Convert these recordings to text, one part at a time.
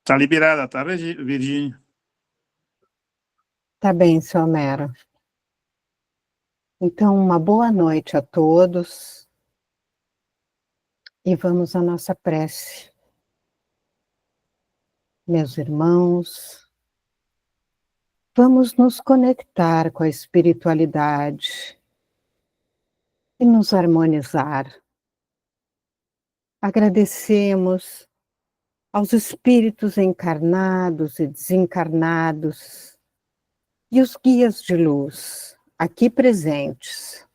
Tá liberada, tá, Virgínia? Tá bem, seu Homero. Então, uma boa noite a todos e vamos à nossa prece. Meus irmãos, vamos nos conectar com a espiritualidade e nos harmonizar. Agradecemos aos espíritos encarnados e desencarnados e os guias de luz aqui presentes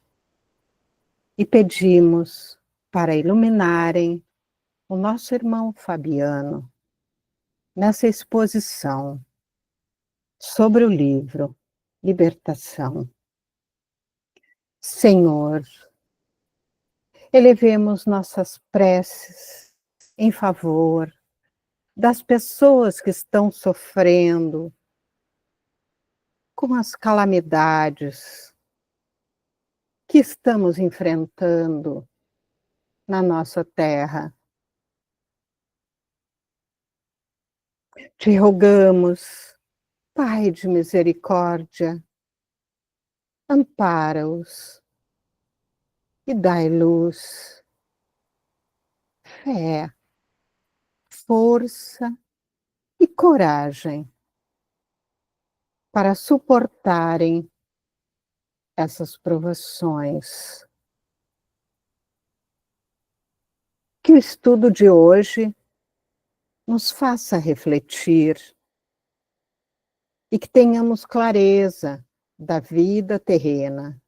e pedimos para iluminarem o nosso irmão Fabiano nessa exposição sobre o livro Libertação. Senhor, elevemos nossas preces em favor das pessoas que estão sofrendo com as calamidades que estamos enfrentando na nossa terra. Te rogamos, Pai de misericórdia, ampara-os e dai luz, fé, força e coragem para suportarem essas provações. Que o estudo de hoje nos faça refletir e que tenhamos clareza da vida terrena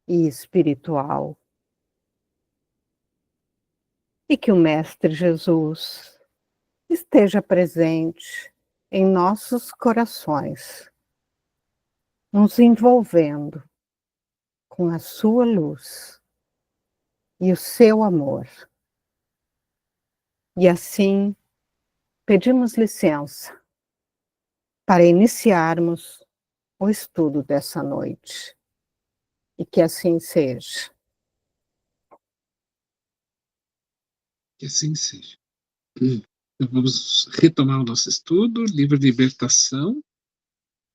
e espiritual. E que o Mestre Jesus esteja presente em nossos corações, nos envolvendo com a sua luz e o seu amor. E assim, pedimos licença para iniciarmos o estudo dessa noite. E que assim seja. Que assim seja. Então vamos retomar o nosso estudo, livro Libertação.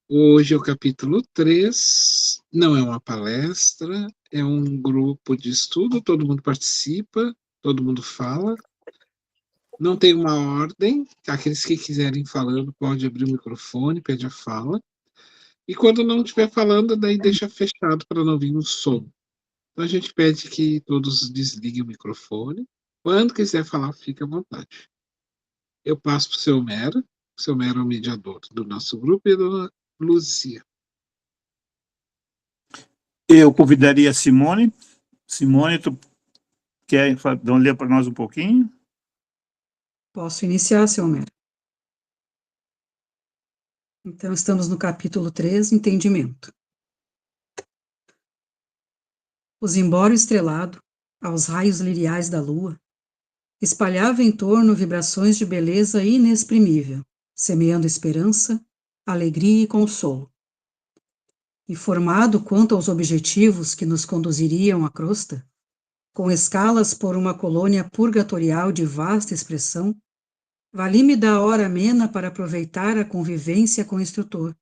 Hoje é o capítulo 3, não é uma palestra, é um grupo de estudo, todo mundo participa, todo mundo fala. Não tem uma ordem, aqueles que quiserem falando pode abrir o microfone, pede a fala. E quando não estiver falando, daí deixa fechado para não vir um som. Então a gente pede que todos desliguem o microfone. Quando quiser falar, fique à vontade. Eu passo para o seu Homero é o mediador do nosso grupo e a dona Luzia. Eu convidaria a Simone. Simone, tu quer ler para nós um pouquinho? Posso iniciar, seu Homero? Então, estamos no capítulo 3, Entendimento. O zimbório estrelado, aos raios liriais da lua, espalhava em torno vibrações de beleza inexprimível, semeando esperança, alegria e consolo. Informado quanto aos objetivos que nos conduziriam à crosta, com escalas por uma colônia purgatorial de vasta expressão, vali-me da hora amena para aproveitar a convivência com o instrutor,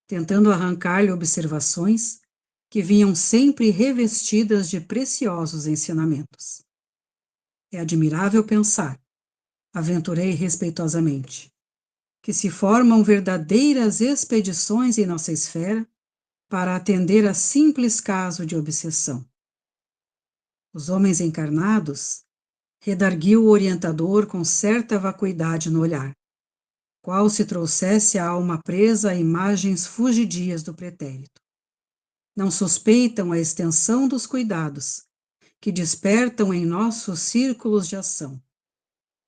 tentando arrancar-lhe observações que vinham sempre revestidas de preciosos ensinamentos. É admirável pensar, aventurei respeitosamente, que se formam verdadeiras expedições em nossa esfera para atender a simples caso de obsessão. Os homens encarnados, redarguiu o orientador com certa vacuidade no olhar, qual se trouxesse a alma presa a imagens fugidias do pretérito. Não suspeitam a extensão dos cuidados que despertam em nossos círculos de ação.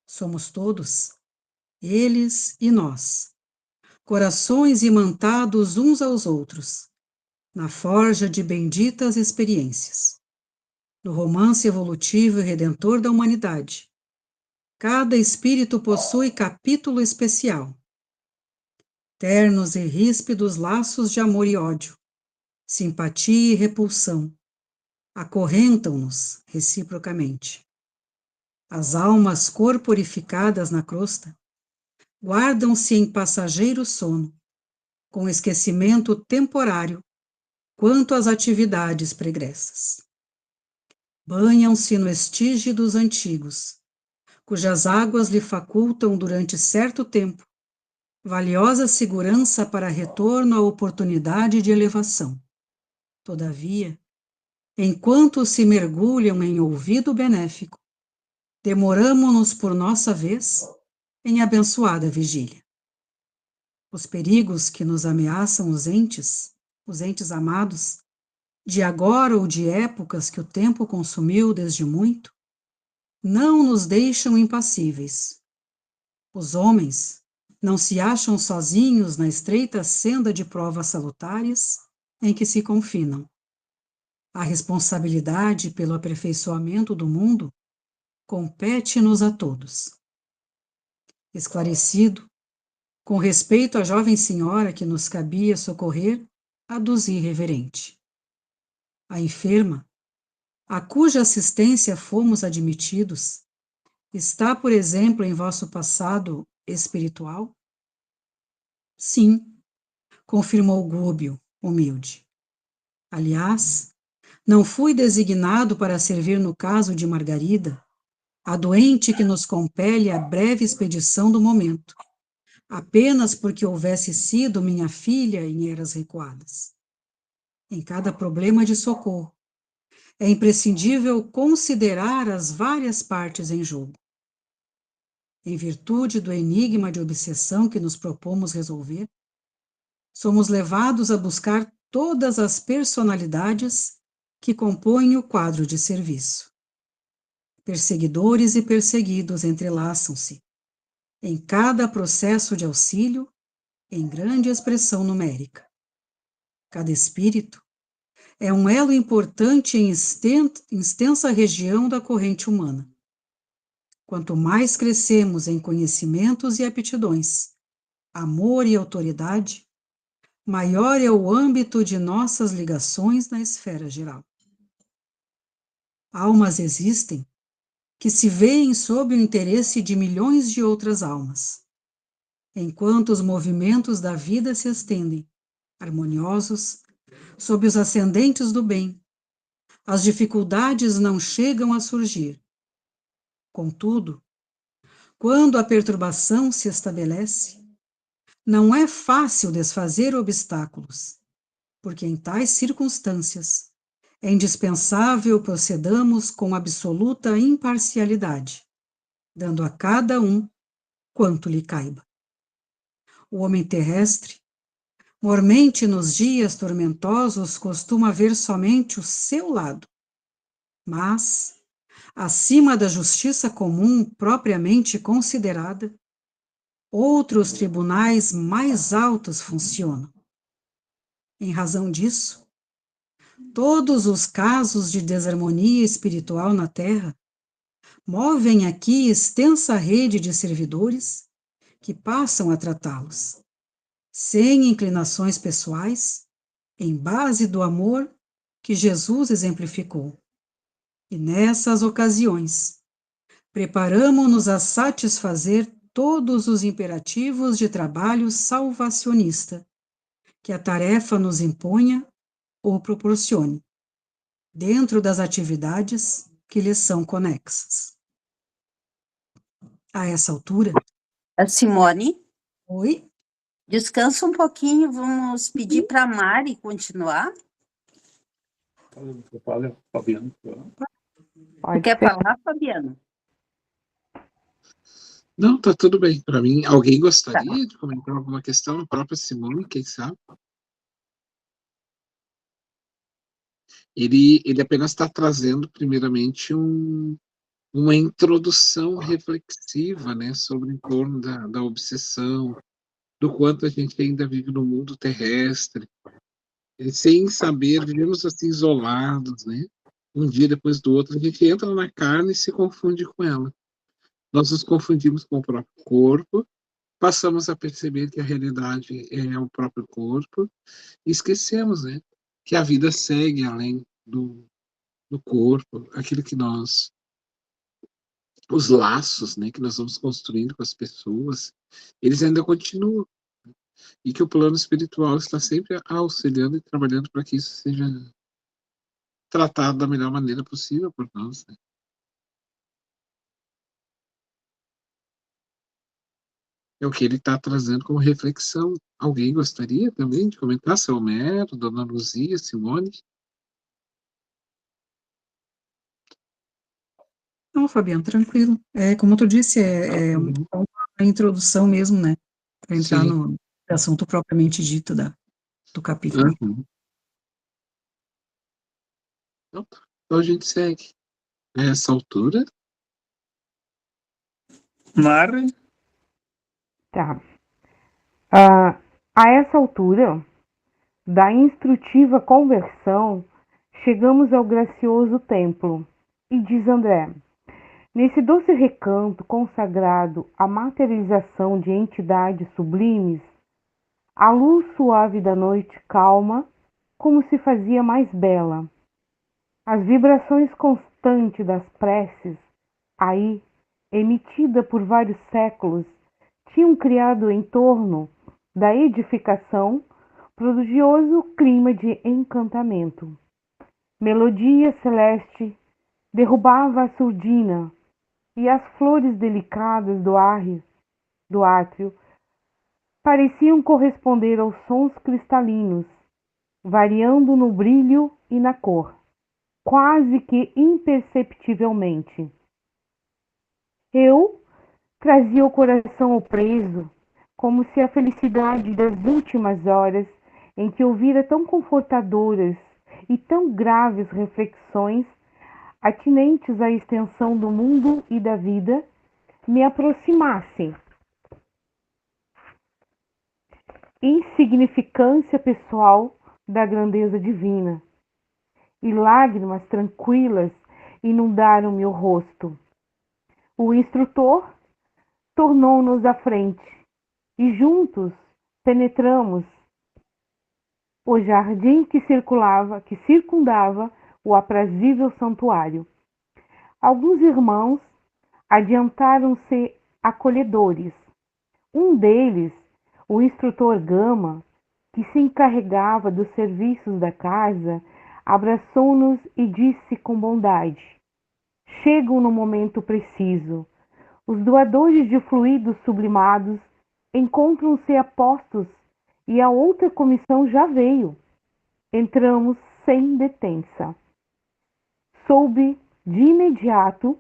Somos todos, eles e nós, corações imantados uns aos outros, na forja de benditas experiências. No romance evolutivo e redentor da humanidade, cada espírito possui capítulo especial. Ternos e ríspidos laços de amor e ódio, simpatia e repulsão, acorrentam-nos reciprocamente. As almas corporificadas na crosta guardam-se em passageiro sono, com esquecimento temporário quanto às atividades pregressas. Banham-se no estige dos antigos, cujas águas lhe facultam durante certo tempo valiosa segurança para retorno à oportunidade de elevação. Todavia, enquanto se mergulham em ouvido benéfico, demoramo-nos por nossa vez em abençoada vigília. Os perigos que nos ameaçam os entes amados, de agora ou de épocas que o tempo consumiu desde muito, não nos deixam impassíveis. Os homens não se acham sozinhos na estreita senda de provas salutares em que se confinam. A responsabilidade pelo aperfeiçoamento do mundo compete-nos a todos. Esclarecido, com respeito à jovem senhora que nos cabia socorrer, aduzi reverente. A enferma, a cuja assistência fomos admitidos, está, por exemplo, em vosso passado espiritual? Sim, confirmou Gúbio, humilde. Aliás, não fui designado para servir no caso de Margarida, a doente que nos compele à breve expedição do momento, apenas porque houvesse sido minha filha em eras recuadas. Em cada problema de socorro, é imprescindível considerar as várias partes em jogo. Em virtude do enigma de obsessão que nos propomos resolver, somos levados a buscar todas as personalidades que compõem o quadro de serviço. Perseguidores e perseguidos entrelaçam-se, em cada processo de auxílio, em grande expressão numérica. Cada espírito é um elo importante em extensa região da corrente humana. Quanto mais crescemos em conhecimentos e aptidões, amor e autoridade, maior é o âmbito de nossas ligações na esfera geral. Almas existem que se veem sob o interesse de milhões de outras almas, enquanto os movimentos da vida se estendem, harmoniosos, sob os ascendentes do bem. As dificuldades não chegam a surgir. Contudo, quando a perturbação se estabelece, não é fácil desfazer obstáculos, porque em tais circunstâncias é indispensável procedamos com absoluta imparcialidade, dando a cada um quanto lhe caiba. O homem terrestre, mormente nos dias tormentosos, costuma ver somente o seu lado, mas, acima da justiça comum propriamente considerada, outros tribunais mais altos funcionam. Em razão disso, todos os casos de desarmonia espiritual na Terra movem aqui extensa rede de servidores que passam a tratá-los, sem inclinações pessoais, em base do amor que Jesus exemplificou. E nessas ocasiões, preparamo-nos a satisfazer todos os imperativos de trabalho salvacionista que a tarefa nos imponha ou proporcione, dentro das atividades que lhes são conexas. A essa altura... A Simone, Oi? descansa um pouquinho, vamos pedir para a Mari continuar. Fala, Fabiano. Tu quer falar, Fabiano? Não, tá tudo bem. Para mim, alguém gostaria de comentar alguma questão? A própria Simone, quem sabe? Ele apenas está trazendo, primeiramente, uma introdução reflexiva, né, sobre em torno da obsessão, do quanto a gente ainda vive no mundo terrestre, sem saber, vivemos assim isolados, né? Um dia depois do outro, a gente entra na carne e se confunde com ela. Nós nos confundimos com o próprio corpo, passamos a perceber que a realidade é o próprio corpo, e esquecemos, né, que a vida segue além do corpo, aquilo que nós os laços, né, que nós vamos construindo com as pessoas, eles ainda continuam. E que o plano espiritual está sempre auxiliando e trabalhando para que isso seja tratado da melhor maneira possível por nós, né? É o que ele está trazendo como reflexão. Alguém gostaria também de comentar? Seu Homero, Dona Luzia, Simone? Não, Fabiano, tranquilo. Como tu disse, Uhum. a introdução mesmo, né? Para entrar Sim. no assunto propriamente dito do capítulo. Uhum. Então a gente segue. A essa altura, Mari, Tá. A essa altura da instrutiva conversão, chegamos ao gracioso templo. E diz André: nesse doce recanto consagrado à materialização de entidades sublimes, a luz suave da noite calma, como se fazia mais bela. As vibrações constantes das preces, aí, emitida por vários séculos, tinham criado em torno da edificação prodigioso clima de encantamento. Melodia celeste derrubava a surdina e as flores delicadas do átrio pareciam corresponder aos sons cristalinos, variando no brilho e na cor, quase que imperceptivelmente. Eu trazia o coração opreso, como se a felicidade das últimas horas, em que ouvira tão confortadoras e tão graves reflexões atinentes à extensão do mundo e da vida, me aproximasse. Insignificância pessoal da grandeza divina, e lágrimas tranquilas inundaram-me o rosto. O instrutor tornou-nos à frente, e juntos penetramos o jardim que circundava o aprazível santuário. Alguns irmãos adiantaram-se acolhedores. Um deles, o instrutor Gama, que se encarregava dos serviços da casa, abraçou-nos e disse com bondade: chegam no momento preciso. Os doadores de fluidos sublimados encontram-se a postos e a outra comissão já veio. Entramos sem detença. Soube de imediato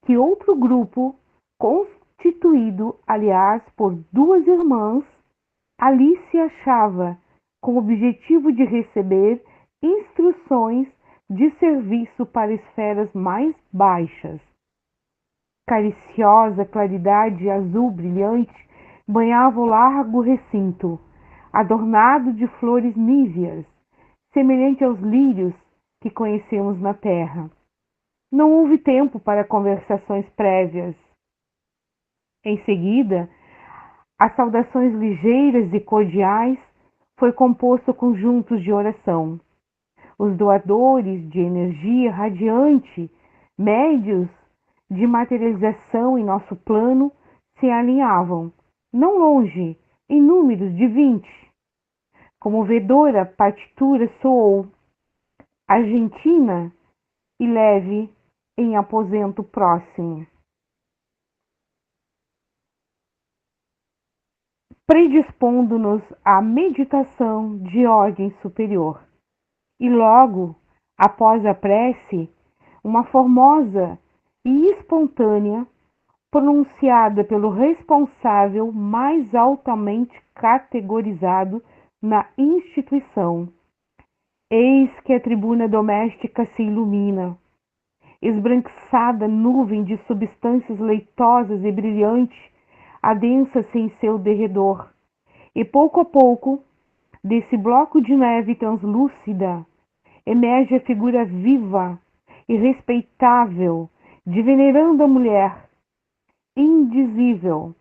que outro grupo, constituído, aliás, por duas irmãs, ali se achava, com o objetivo de receber instruções de serviço para esferas mais baixas. Cariciosa claridade azul brilhante banhava o largo recinto, adornado de flores níveas, semelhante aos lírios que conhecemos na terra. Não houve tempo para conversações prévias. Em seguida, as saudações ligeiras e cordiais foi composto conjuntos de oração. Os doadores de energia radiante, médios de materialização em nosso plano, se alinhavam, não longe, em números de 20. Comovedora partitura soou, argentina e leve em aposento próximo. Predispondo-nos à meditação de ordem superior. E logo, após a prece, uma formosa e espontânea, pronunciada pelo responsável mais altamente categorizado na instituição. Eis que a tribuna doméstica se ilumina. Esbranquiçada nuvem de substâncias leitosas e brilhantes adensa-se em seu derredor, e pouco a pouco, desse bloco de neve translúcida, emerge a figura viva e respeitável de veneranda mulher. Indizível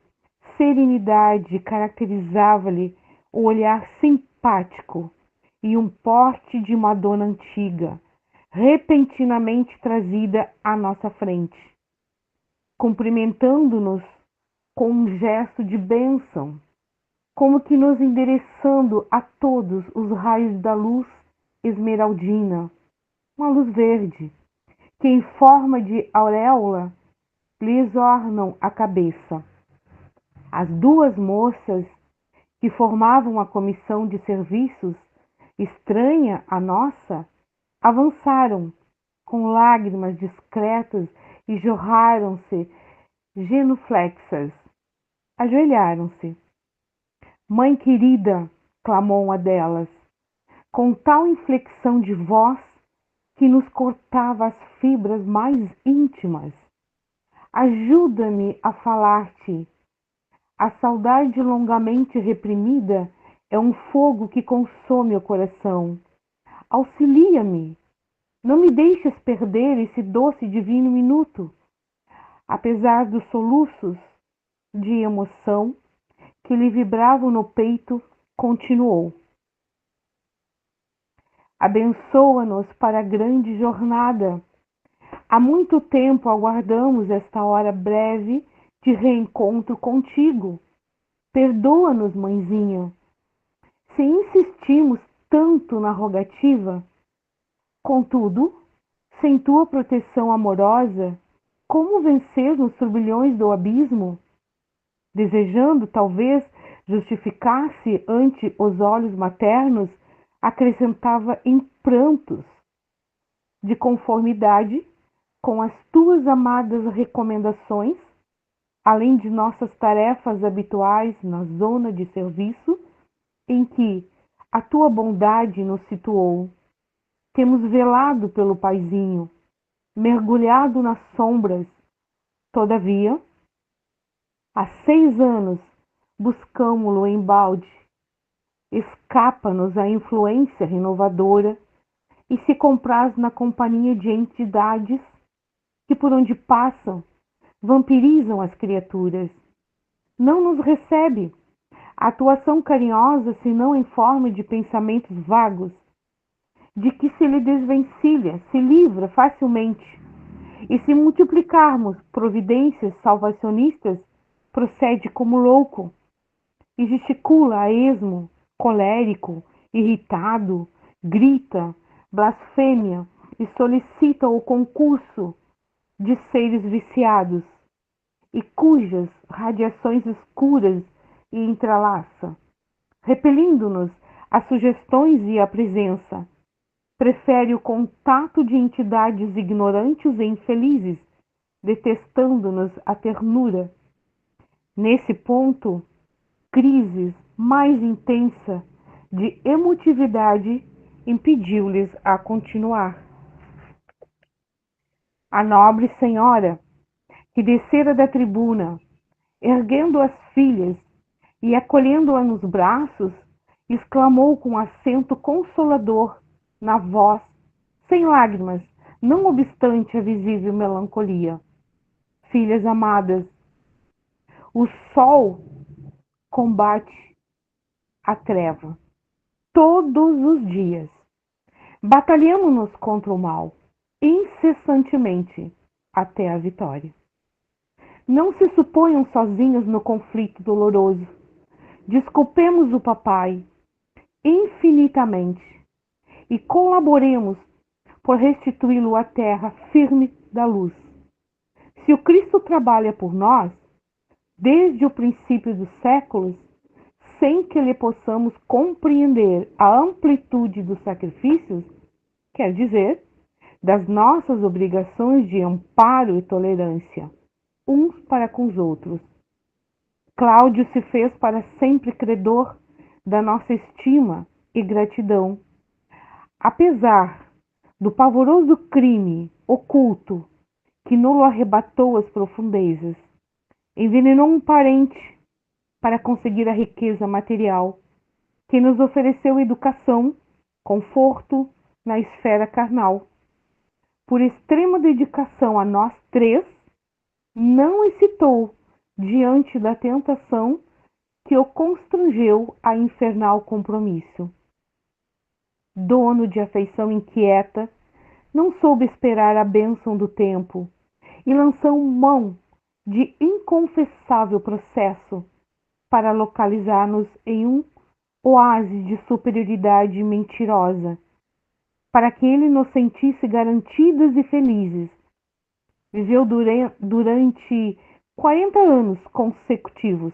serenidade caracterizava-lhe o olhar simpático e um porte de uma dona antiga, repentinamente trazida à nossa frente. cumprimentando-nos com um gesto de bênção, como que nos endereçando a todos os raios da luz esmeraldina, uma luz verde, que em forma de auréola lhes ornam a cabeça. As duas moças que formavam a comissão de serviços, estranha à nossa, avançaram com lágrimas discretas e jorraram-se genuflexas. Ajoelharam-se. Mãe querida, clamou uma delas, com tal inflexão de voz que nos cortava as fibras mais íntimas. Ajuda-me a falar-te. A saudade longamente reprimida é um fogo que consome o coração. Auxilia-me. Não me deixes perder esse doce e divino minuto. Apesar dos soluços de emoção que lhe vibravam no peito, continuou. Abençoa-nos para a grande jornada. Há muito tempo aguardamos esta hora breve de reencontro contigo. Perdoa-nos, mãezinha, se insistimos tanto na rogativa. Contudo, sem tua proteção amorosa, como vencer nos turbilhões do abismo? Desejando, talvez, justificar-se ante os olhos maternos, acrescentava em prantos, de conformidade com as tuas amadas recomendações, além de nossas tarefas habituais na zona de serviço, em que a tua bondade nos situou. Temos velado pelo paizinho, mergulhado nas sombras. Todavia, há 6 anos buscamo-lo embalde. Escapa-nos a influência renovadora e se compraz na companhia de entidades que por onde passam vampirizam as criaturas. Não nos recebe atuação carinhosa senão em forma de pensamentos vagos, de que se lhe desvencilha, se livra facilmente. E se multiplicarmos providências salvacionistas, procede como louco e gesticula a esmo, colérico, irritado, grita, blasfêmia e solicita o concurso de seres viciados, e cujas radiações escuras e entrelaça, repelindo-nos as sugestões e a presença. Prefere o contato de entidades ignorantes e infelizes, detestando-nos a ternura. Nesse ponto, crise mais intensa de emotividade impediu-lhes a continuar. A nobre senhora, que descera da tribuna, erguendo as filhas e acolhendo-a nos braços, exclamou com acento consolador, na voz, sem lágrimas, não obstante a visível melancolia. Filhas amadas, o sol combate a treva todos os dias. Batalhamos-nos contra o mal, incessantemente, até a vitória. Não se suponham sozinhos no conflito doloroso. Desculpemos o papai infinitamente e colaboremos por restituí-lo à terra firme da luz. Se o Cristo trabalha por nós, desde o princípio dos séculos, sem que lhe possamos compreender a amplitude dos sacrifícios, quer dizer, das nossas obrigações de amparo e tolerância, uns para com os outros. Cláudio se fez para sempre credor da nossa estima e gratidão. Apesar do pavoroso crime oculto que nos arrebatou às profundezas, envenenou um parente para conseguir a riqueza material, que nos ofereceu educação, conforto na esfera carnal. Por extrema dedicação a nós 3, não hesitou diante da tentação que o constrangeu a infernal compromisso. Dono de afeição inquieta, não soube esperar a bênção do tempo e lançou mão de inconfessável processo para localizar-nos em um oásis de superioridade mentirosa, para que ele nos sentisse garantidos e felizes. Viveu durante 40 anos consecutivos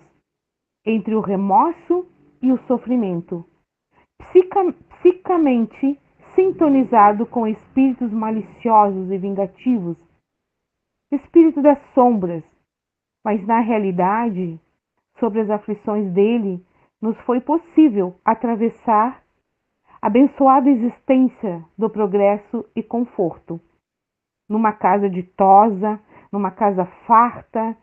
entre o remorso e o sofrimento, psicamente sintonizado com espíritos maliciosos e vingativos, espírito das sombras, mas na realidade, sobre as aflições dele, nos foi possível atravessar a abençoada existência do progresso e conforto, numa casa ditosa, numa casa farta,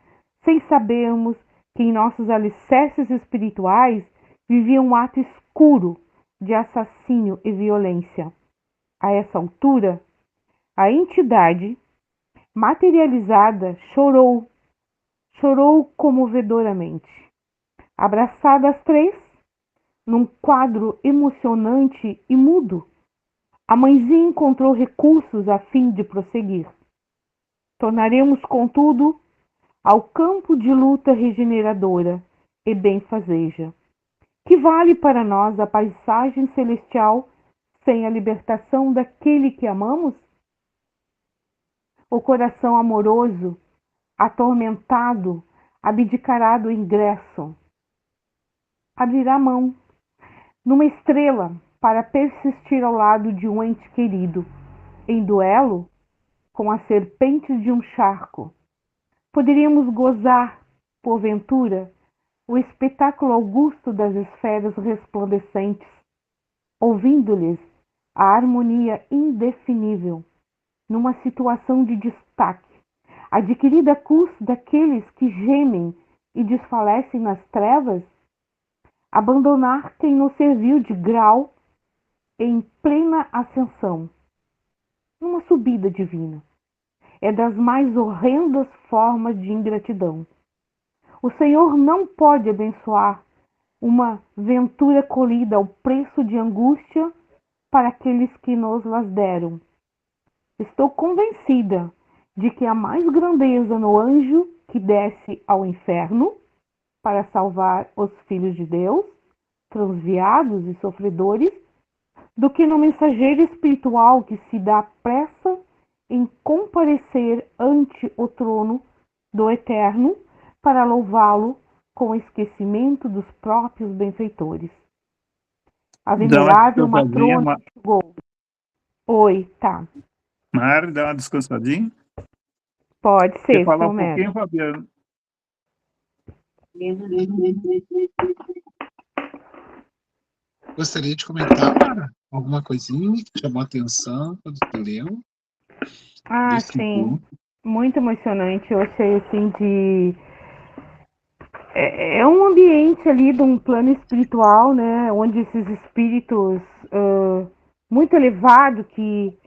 sem sabermos que em nossos alicerces espirituais vivia um ato escuro de assassínio e violência. A essa altura, a entidade materializada chorou comovedoramente. Abraçada às três, num quadro emocionante e mudo, a mãezinha encontrou recursos a fim de prosseguir. Tornaremos, contudo, ao campo de luta regeneradora e benfazeja. Que vale para nós a paisagem celestial sem a libertação daquele que amamos? O coração amoroso, atormentado, abdicará do ingresso. Abrirá mão, numa estrela, para persistir ao lado de um ente querido, em duelo com as serpentes de um charco. Poderíamos gozar, porventura, o espetáculo augusto das esferas resplandecentes, ouvindo-lhes a harmonia indefinível, numa situação de destaque, adquirida a custo daqueles que gemem e desfalecem nas trevas, abandonar quem nos serviu de grau em plena ascensão, numa subida divina. É das mais horrendas formas de ingratidão. O Senhor não pode abençoar uma ventura colhida ao preço de angústia para aqueles que nos las deram. Estou convencida de que há mais grandeza no anjo que desce ao inferno para salvar os filhos de Deus, transviados e sofredores, do que no mensageiro espiritual que se dá pressa em comparecer ante o trono do Eterno para louvá-lo com o esquecimento dos próprios benfeitores. A venerável matrona chegou. Oi, tá. Mari, dá uma descansadinha. Pode Quer ser, falar um Filomeno. pouquinho, Fabiano? Gostaria de comentar, Mara, alguma coisinha que chamou a atenção quando tu leu? Ah, sim. Muito emocionante. Eu achei assim de. É um ambiente ali de um plano espiritual, né? Onde esses espíritos muito elevados que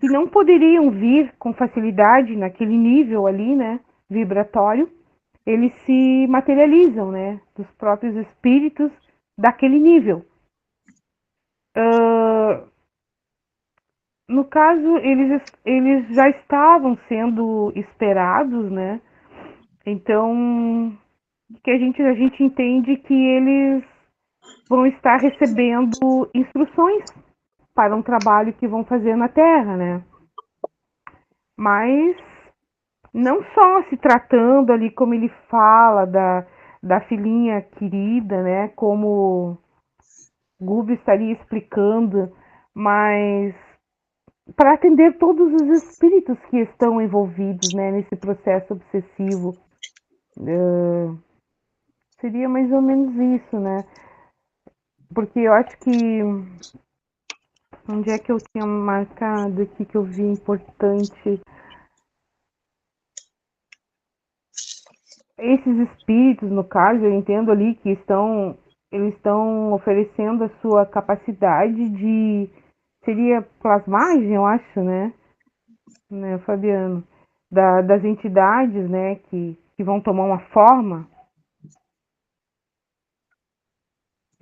não poderiam vir com facilidade naquele nível ali, né? Vibratório, eles se materializam, né? Dos próprios espíritos daquele nível. No caso, eles já estavam sendo esperados, né? Então, que a gente entende que eles vão estar recebendo instruções para um trabalho que vão fazer na Terra, né? Mas não só se tratando ali, como ele fala, da filhinha querida, né? Como Gubi estaria explicando, mas para atender todos os espíritos que estão envolvidos, né, nesse processo obsessivo. Seria mais ou menos isso, né? Porque eu acho que onde é que eu tinha marcado aqui que eu vi importante? Esses espíritos, no caso, eu entendo ali que eles estão oferecendo a sua capacidade de, seria plasmagem, eu acho, né, Fabiano? Das entidades, né, que vão tomar uma forma.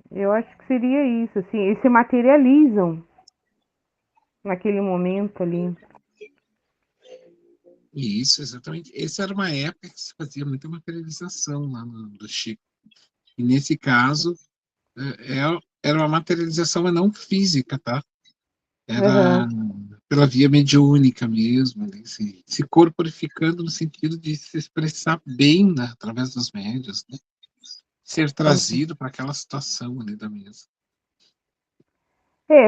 Eu acho que seria isso, assim, eles se materializam naquele momento ali. Isso, exatamente. Essa era uma época que se fazia muita materialização lá do Chico. E nesse caso, era uma materialização, mas não física, tá? Era pela via mediúnica mesmo, né? Se corporificando no sentido de se expressar bem, né, através dos médios, né? Ser trazido para aquela situação ali da mesa.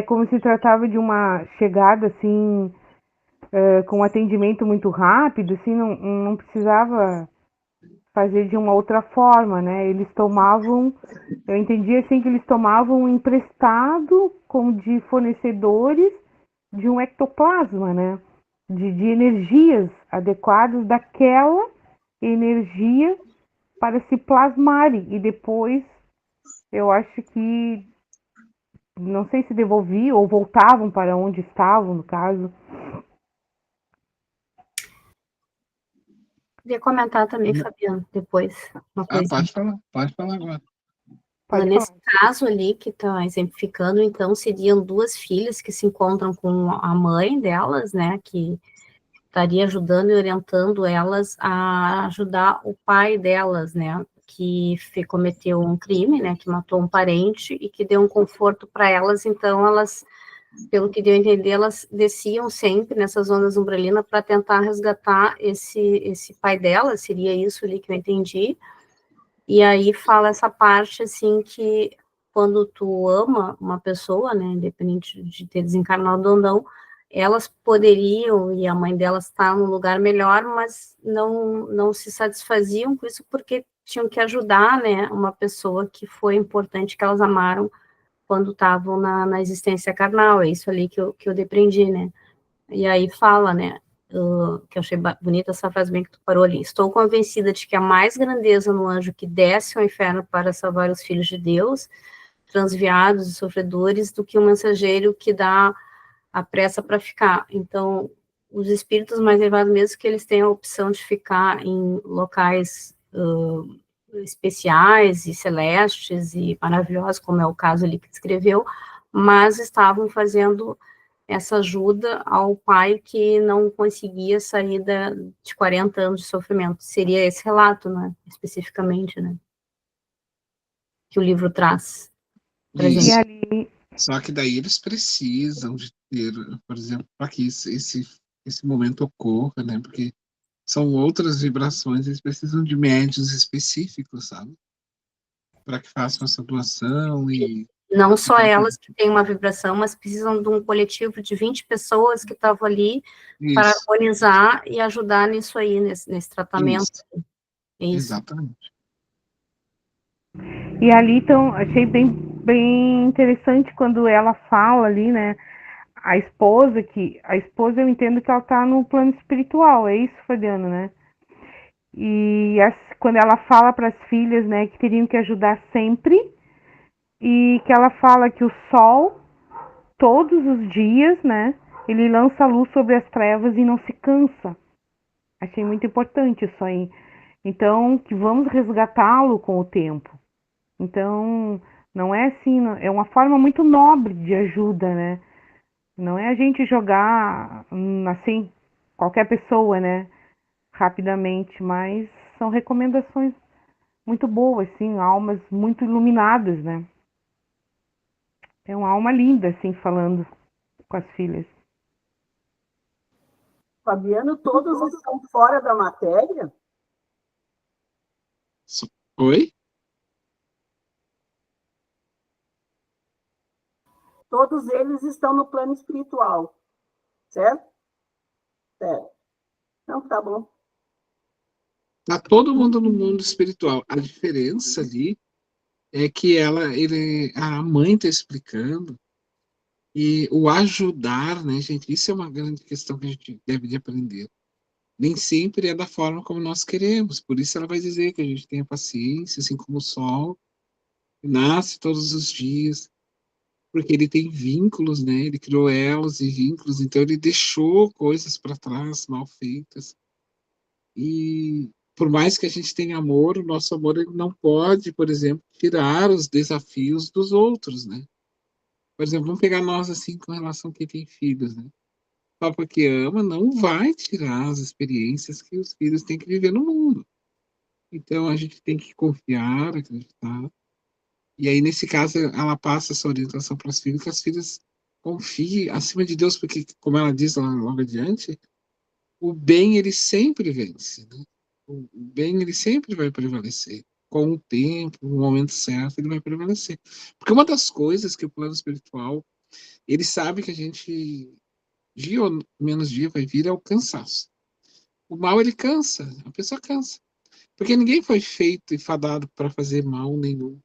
Como se tratava de uma chegada, assim, com um atendimento muito rápido, assim, não precisava fazer de uma outra forma, né? Eles tomavam, eu entendi assim que eles tomavam emprestado como de fornecedores de um ectoplasma, né? De energias adequadas daquela energia para se plasmarem. E depois, eu acho que, não sei se devolviam ou voltavam para onde estavam, no caso. Queria comentar também, Fabiano, depois, uma coisa. Pode falar agora. Nesse caso ali que está exemplificando, então, seriam duas filhas que se encontram com a mãe delas, né, que estaria ajudando e orientando elas a ajudar o pai delas, né, que cometeu um crime, né, que matou um parente e que deu um conforto para elas, então elas, pelo que deu a entender, elas desciam sempre nessas ondas umbralinas para tentar resgatar esse pai delas, seria isso ali que eu entendi. E aí fala essa parte, assim, que quando tu ama uma pessoa, né, independente de ter desencarnado ou não, elas poderiam, e a mãe delas está num lugar melhor, mas não se satisfaziam com isso porque tinham que ajudar, né, uma pessoa que foi importante, que elas amaram quando estavam na existência carnal. É isso ali que eu depreendi, né. E aí fala, né, que eu achei bonita essa frase bem que tu parou ali. Estou convencida de que há mais grandeza no anjo que desce ao inferno para salvar os filhos de Deus, transviados e sofredores, do que um mensageiro que dá a pressa para ficar. Então, os espíritos mais elevados, mesmo que eles tenham a opção de ficar em locais especiais e celestes e maravilhosos, como é o caso ali que descreveu, mas estavam fazendo essa ajuda ao pai que não conseguia sair de 40 anos de sofrimento. Seria esse relato, né, especificamente, né, que o livro traz. Isso. E ali, Só que daí eles precisam de ter, por exemplo, para que esse momento ocorra, né? Porque são outras vibrações, eles precisam de médios específicos, sabe? Para que façam essa doação e... Não só elas que têm uma vibração, mas precisam de um coletivo de 20 pessoas que estavam ali para Isso, harmonizar e ajudar nisso aí, nesse tratamento. isso, Isso. exatamente. e ali então, achei bem interessante quando ela fala ali, né? A esposa eu entendo que ela tá no plano espiritual, é isso, Fabiano, né? E quando ela fala para as filhas, né, que teriam que ajudar sempre, e que ela fala que o sol, todos os dias, né, ele lança a luz sobre as trevas e não se cansa. Achei muito importante isso aí. Então, que vamos resgatá-lo com o tempo. Então, não é assim, é uma forma muito nobre de ajuda, né? Não é a gente jogar, assim, qualquer pessoa, né, rapidamente, mas são recomendações muito boas, assim, almas muito iluminadas, né? É uma alma linda, assim, falando com as filhas. Fabiano, todos estão fora da matéria? Oi? Todos eles estão no plano espiritual, certo? Certo. Então, tá bom. Tá todo mundo no mundo espiritual. A diferença ali é que a mãe está explicando e o ajudar, né, gente? Isso é uma grande questão que a gente deve de aprender. Nem sempre é da forma como nós queremos. Por isso ela vai dizer que a gente tenha paciência, assim como o sol nasce todos os dias, porque ele tem vínculos, né? Ele criou elos e vínculos, então ele deixou coisas para trás mal feitas. E por mais que a gente tenha amor, o nosso amor ele não pode, por exemplo, tirar os desafios dos outros, né? Por exemplo, vamos pegar nós assim com relação a quem tem filhos, né? Papa que ama não vai tirar as experiências que os filhos têm que viver no mundo. Então, a gente tem que confiar, acreditar. E aí, nesse caso, ela passa essa orientação para as filhas, que as filhas confiem acima de Deus, porque, como ela diz lá logo adiante, o bem, ele sempre vence, né? O bem, ele sempre vai prevalecer. Com o tempo, no momento certo, ele vai prevalecer. Porque uma das coisas que o plano espiritual, ele sabe que a gente, dia ou menos dia, vai vir é o cansaço. O mal, ele cansa, a pessoa cansa. Porque ninguém foi feito e fadado para fazer mal nenhum.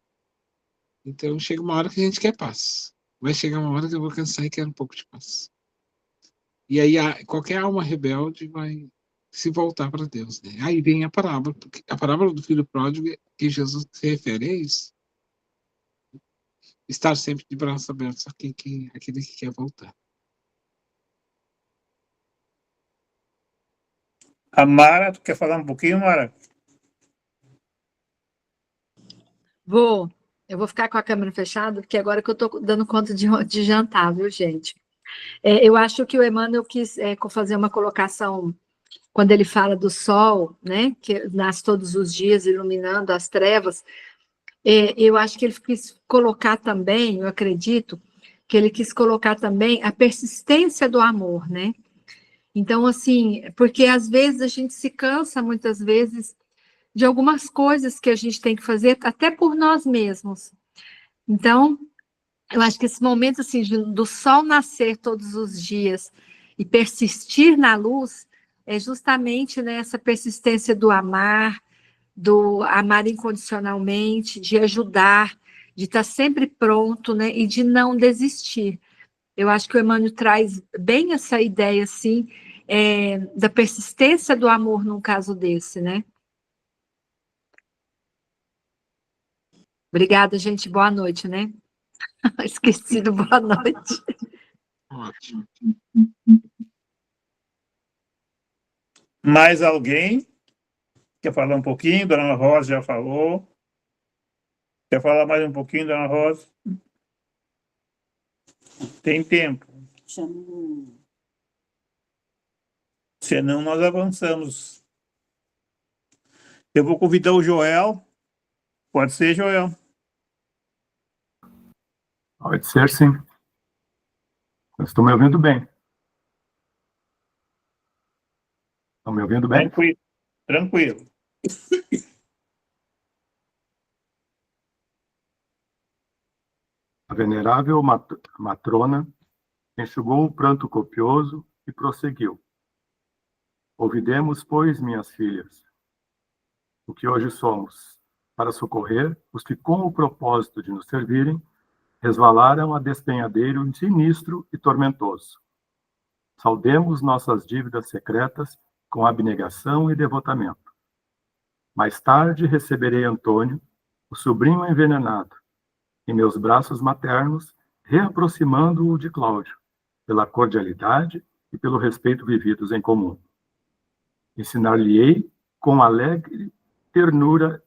Então, chega uma hora que a gente quer paz. Vai chegar uma hora que eu vou cansar e quero um pouco de paz. E aí, qualquer alma rebelde vai se voltar para Deus, né? Aí vem a parábola, porque a parábola do filho pródigo que Jesus se refere a isso. Estar sempre de braços abertos a aquele que quer voltar. A Mara, tu quer falar um pouquinho, Mara? Eu vou ficar com a câmera fechada, porque agora que eu estou dando conta de jantar, viu, gente? Eu acho que o Emmanuel quis fazer uma colocação quando ele fala do sol, né, que nasce todos os dias iluminando as trevas. Eu acho que ele quis colocar também, eu acredito, que ele quis colocar também a persistência do amor, né? Então, assim, porque às vezes a gente se cansa, muitas vezes, de algumas coisas que a gente tem que fazer, até por nós mesmos. Então, eu acho que esse momento, assim, do sol nascer todos os dias e persistir na luz, é justamente, né, essa persistência do amar incondicionalmente, de ajudar, de estar sempre pronto, né, e de não desistir. Eu acho que o Emmanuel traz bem essa ideia, assim, da persistência do amor num caso desse, né? Obrigada, gente. Boa noite, né? Esqueci do boa noite. Ótimo. Mais alguém quer falar um pouquinho? Dona Rosa já falou. Quer falar mais um pouquinho, Dona Rosa? Tem tempo. Senão nós avançamos. Eu vou convidar o Joel. Pode ser, Joel? Pode ser, sim. Estou me ouvindo bem. Estão me ouvindo bem? Tranquilo. Tranquilo. A venerável matrona enxugou o pranto copioso e prosseguiu. Ouvidemos, pois, minhas filhas, o que hoje somos, para socorrer os que, com o propósito de nos servirem, resvalaram a despenhadeiro sinistro e tormentoso. Saudemos nossas dívidas secretas com abnegação e devotamento. Mais tarde receberei Antônio, o sobrinho envenenado, em meus braços maternos, reaproximando-o de Cláudio, pela cordialidade e pelo respeito vividos em comum. Ensinar-lhe-ei, com alegre ternura,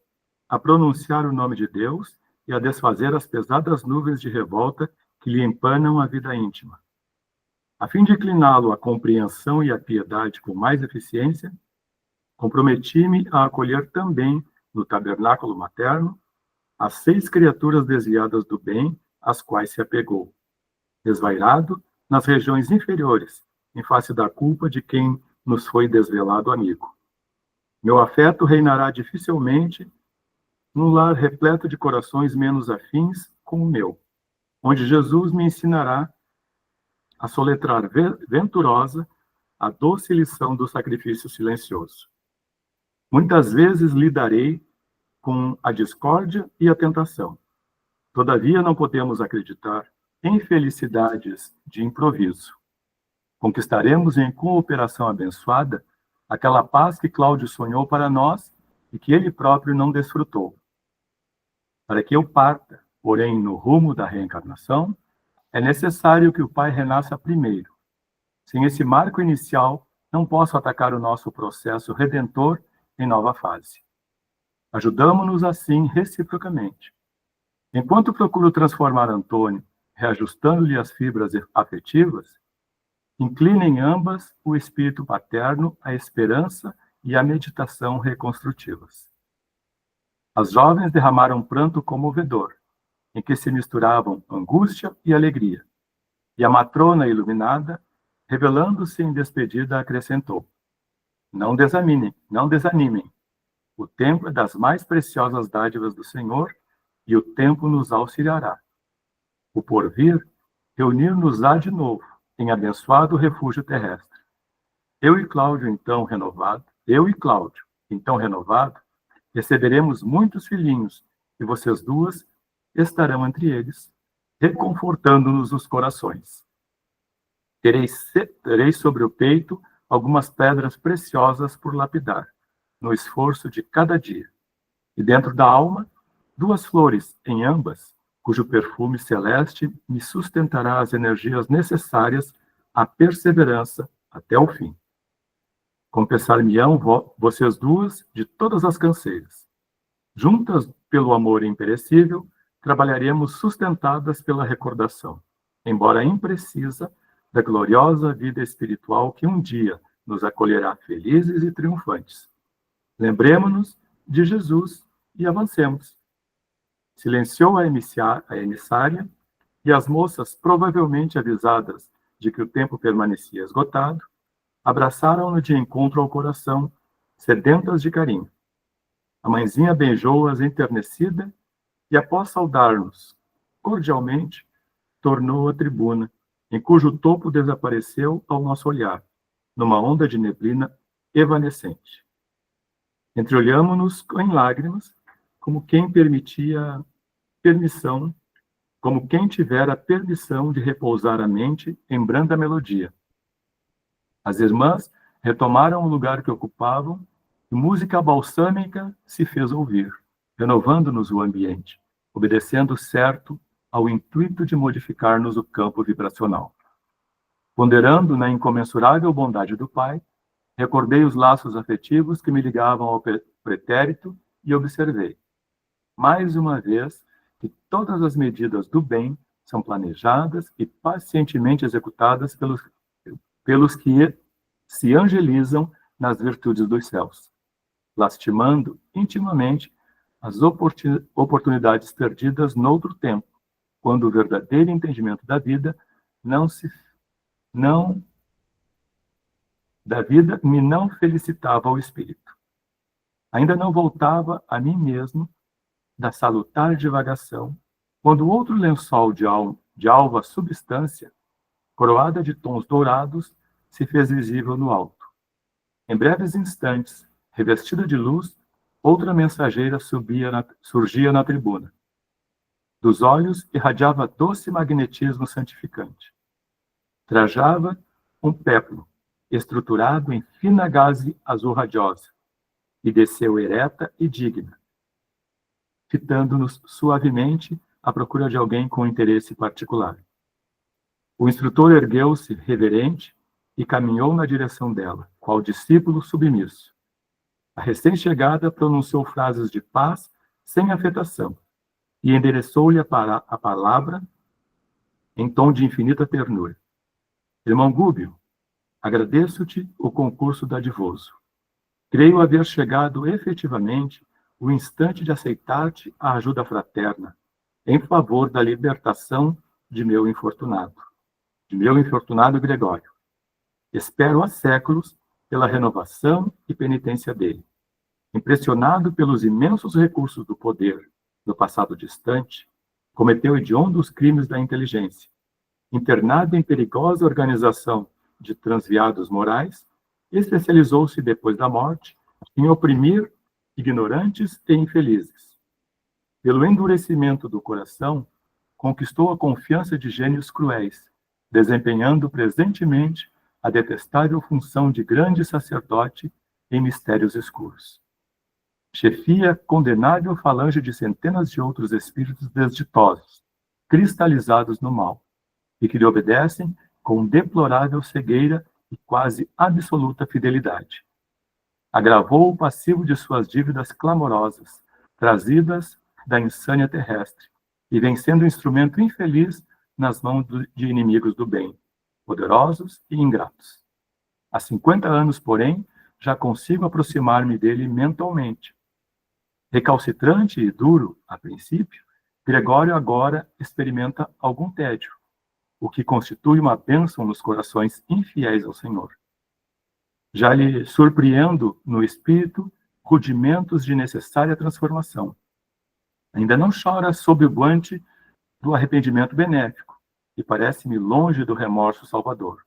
a pronunciar o nome de Deus e a desfazer as pesadas nuvens de revolta que lhe empanam a vida íntima. A fim de incliná-lo à compreensão e à piedade com mais eficiência, comprometi-me a acolher também, no tabernáculo materno, as 6 criaturas desviadas do bem às quais se apegou, desvairado nas regiões inferiores, em face da culpa de quem nos foi desvelado amigo. Meu afeto reinará dificilmente num lar repleto de corações menos afins com o meu, onde Jesus me ensinará a soletrar venturosa a doce lição do sacrifício silencioso. Muitas vezes lidarei com a discórdia e a tentação. Todavia, não podemos acreditar em felicidades de improviso. Conquistaremos em cooperação abençoada aquela paz que Cláudio sonhou para nós e que ele próprio não desfrutou. Para que eu parta, porém, no rumo da reencarnação, é necessário que o Pai renasça primeiro. Sem esse marco inicial, não posso atacar o nosso processo redentor em nova fase. Ajudamo-nos assim reciprocamente. Enquanto procuro transformar Antônio, reajustando-lhe as fibras afetivas, Inclina em ambas o espírito paterno, a esperança e a meditação reconstrutivas. As jovens derramaram pranto comovedor, em que se misturavam angústia e alegria. E a matrona iluminada, revelando-se em despedida, acrescentou: Não desanimem. O tempo é das mais preciosas dádivas do Senhor, e o tempo nos auxiliará. O porvir reunir-nos-á de novo, em abençoado refúgio terrestre. Eu e Cláudio, então renovado, receberemos muitos filhinhos, e vocês duas estarão entre eles, reconfortando-nos os corações. Tereis sobre o peito algumas pedras preciosas por lapidar, no esforço de cada dia. E dentro da alma, 2 flores em ambas, cujo perfume celeste me sustentará as energias necessárias à perseverança até o fim. Compensar-me-ão vocês duas de todas as canseiras. Juntas pelo amor imperecível, trabalharemos sustentadas pela recordação, embora imprecisa, da gloriosa vida espiritual que um dia nos acolherá felizes e triunfantes. Lembremo-nos de Jesus e avancemos. Silenciou a emissária, e as moças, provavelmente avisadas de que o tempo permanecia esgotado, abraçaram-no de encontro ao coração, sedentas de carinho. A mãezinha beijou-as enternecida e, após saudar-nos cordialmente, tornou à tribuna, em cujo topo desapareceu ao nosso olhar, numa onda de neblina evanescente. Entreolhamo-nos em lágrimas, como quem tivera permissão de repousar a mente em branda melodia. As irmãs retomaram o lugar que ocupavam e música balsâmica se fez ouvir, renovando-nos o ambiente, obedecendo certo ao intuito de modificar-nos o campo vibracional. Ponderando na incomensurável bondade do Pai, recordei os laços afetivos que me ligavam ao pretérito e observei, mais uma vez, que todas as medidas do bem são planejadas e pacientemente executadas pelos que se angelizam nas virtudes dos céus, lastimando intimamente as oportunidades perdidas noutro tempo, quando o verdadeiro entendimento da vida me não felicitava o espírito. Ainda não voltava a mim mesmo da salutar divagação, quando outro lençol de alva substância, coroada de tons dourados, se fez visível no alto. Em breves instantes, revestida de luz, outra mensageira surgia na tribuna. Dos olhos irradiava doce magnetismo santificante. Trajava um péplo, estruturado em fina gaze azul radiosa, e desceu ereta e digna, fitando-nos suavemente à procura de alguém com interesse particular. O instrutor ergueu-se reverente e caminhou na direção dela, qual discípulo submisso. A recém-chegada pronunciou frases de paz sem afetação e endereçou-lhe a palavra em tom de infinita ternura. Irmão Gúbio, agradeço-te o concurso dadivoso. Creio haver chegado efetivamente o instante de aceitar-te a ajuda fraterna em favor da libertação de meu infortunado Gregório. Espero há séculos pela renovação e penitência dele. Impressionado pelos imensos recursos do poder no passado distante, cometeu hediondos crimes da inteligência. Internado em perigosa organização de transviados morais, especializou-se depois da morte em oprimir ignorantes e infelizes. Pelo endurecimento do coração, conquistou a confiança de gênios cruéis, desempenhando presentemente a detestável função de grande sacerdote em mistérios escuros. Chefia condenável falange de centenas de outros espíritos desditosos, cristalizados no mal, e que lhe obedecem com deplorável cegueira e quase absoluta fidelidade. Agravou o passivo de suas dívidas clamorosas, trazidas da insânia terrestre, e vem sendo instrumento infeliz nas mãos de inimigos do bem, poderosos e ingratos. Há 50 anos, porém, já consigo aproximar-me dele mentalmente. Recalcitrante e duro, a princípio, Gregório agora experimenta algum tédio, o que constitui uma bênção nos corações infiéis ao Senhor. Já lhe surpreendo no espírito rudimentos de necessária transformação. Ainda não chora sob o guante do arrependimento benéfico, e parece-me longe do remorso salvador.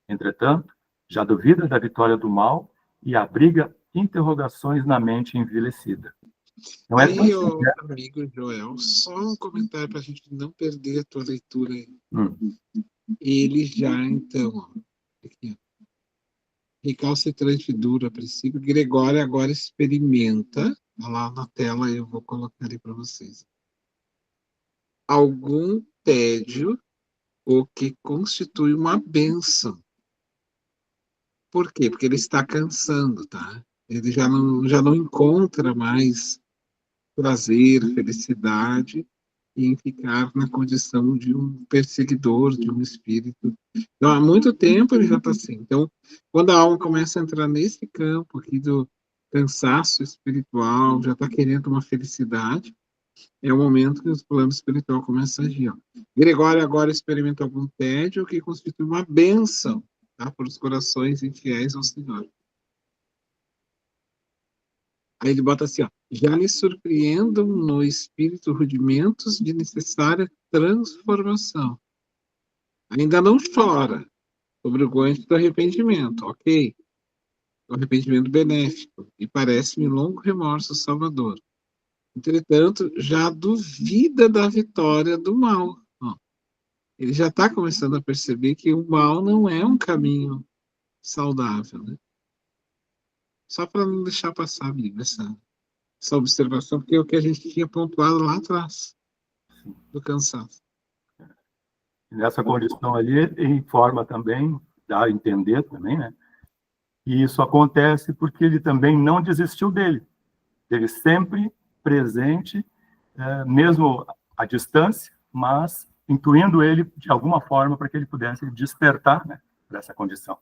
Entretanto, já duvida da vitória do mal e abriga interrogações na mente envilecida. Não é tão Aí, severo. amigo Joel, só um comentário para a gente não perder a tua leitura aí. Ele já, então, ó, aqui, ó, recalcitrante duro a princípio, Gregório agora experimenta, lá na tela eu vou colocar ali para vocês, algum tédio, o que constitui uma bênção. Por quê? Porque ele está cansando, tá? Ele já não encontra mais prazer, felicidade em ficar na condição de um perseguidor, de um espírito. Então, há muito tempo ele já está assim. Então, quando a alma começa a entrar nesse campo aqui do cansaço espiritual, já está querendo uma felicidade, é o momento que o plano espiritual começa a agir. Ó. Gregório agora experimenta algum tédio que constitui uma bênção, tá, para os corações infiéis ao Senhor. Aí ele bota assim, ó, já lhe surpreendam no espírito rudimentos de necessária transformação. Ainda não chora sobre o guante do arrependimento, ok? O arrependimento benéfico, e parece-me longo remorso salvador. Entretanto, já duvida da vitória do mal. Ó, ele já está começando a perceber que o mal não é um caminho saudável, né? Só para não deixar passar, amigo, essa observação, porque é o que a gente tinha pontuado lá atrás, do cansaço. Nessa condição ali, ele informa também, dá a entender também, né? E isso acontece porque ele também não desistiu dele. Ele sempre presente, mesmo à distância, mas intuindo ele de alguma forma para que ele pudesse despertar, né, para essa condição.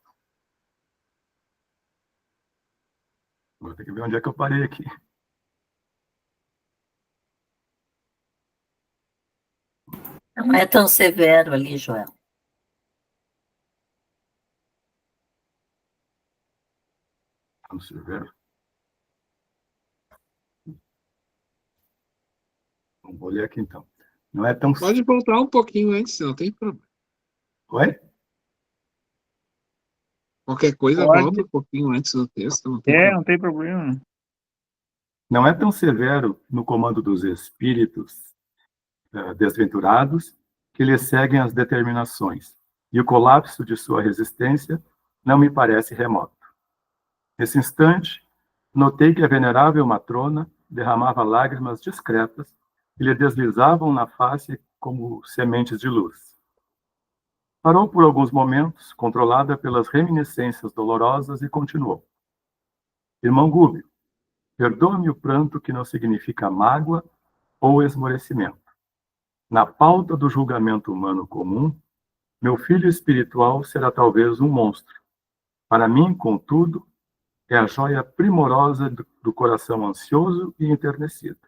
Vou ter que ver onde é que eu parei aqui. Não é tão severo ali, Joel. Tão severo. Vou ler aqui então. Não é tão... Pode voltar um pouquinho antes, não tem problema. Oi? Qualquer coisa, Pode. volta um pouquinho antes do texto. Não tem problema. Não é tão severo no comando dos espíritos desventurados que lhe seguem as determinações, e o colapso de sua resistência não me parece remoto. Nesse instante, notei que a venerável matrona derramava lágrimas discretas que lhe deslizavam na face como sementes de luz. Parou por alguns momentos, controlada pelas reminiscências dolorosas, e continuou. Irmão Gúbio, perdoa-me o pranto que não significa mágoa ou esmorecimento. Na pauta do julgamento humano comum, meu filho espiritual será talvez um monstro. Para mim, contudo, é a joia primorosa do coração ansioso e enternecido.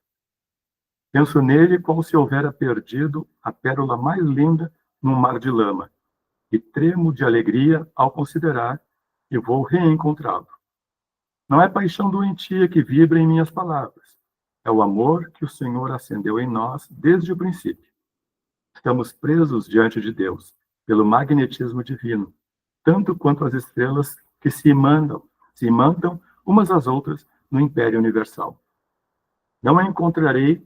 Penso nele como se houvera perdido a pérola mais linda num mar de lama, e tremo de alegria ao considerar que vou reencontrá-lo. Não é paixão doentia que vibra em minhas palavras, é o amor que o Senhor acendeu em nós desde o princípio. Estamos presos diante de Deus pelo magnetismo divino, tanto quanto as estrelas que se imandam umas às outras no império universal. Não encontrarei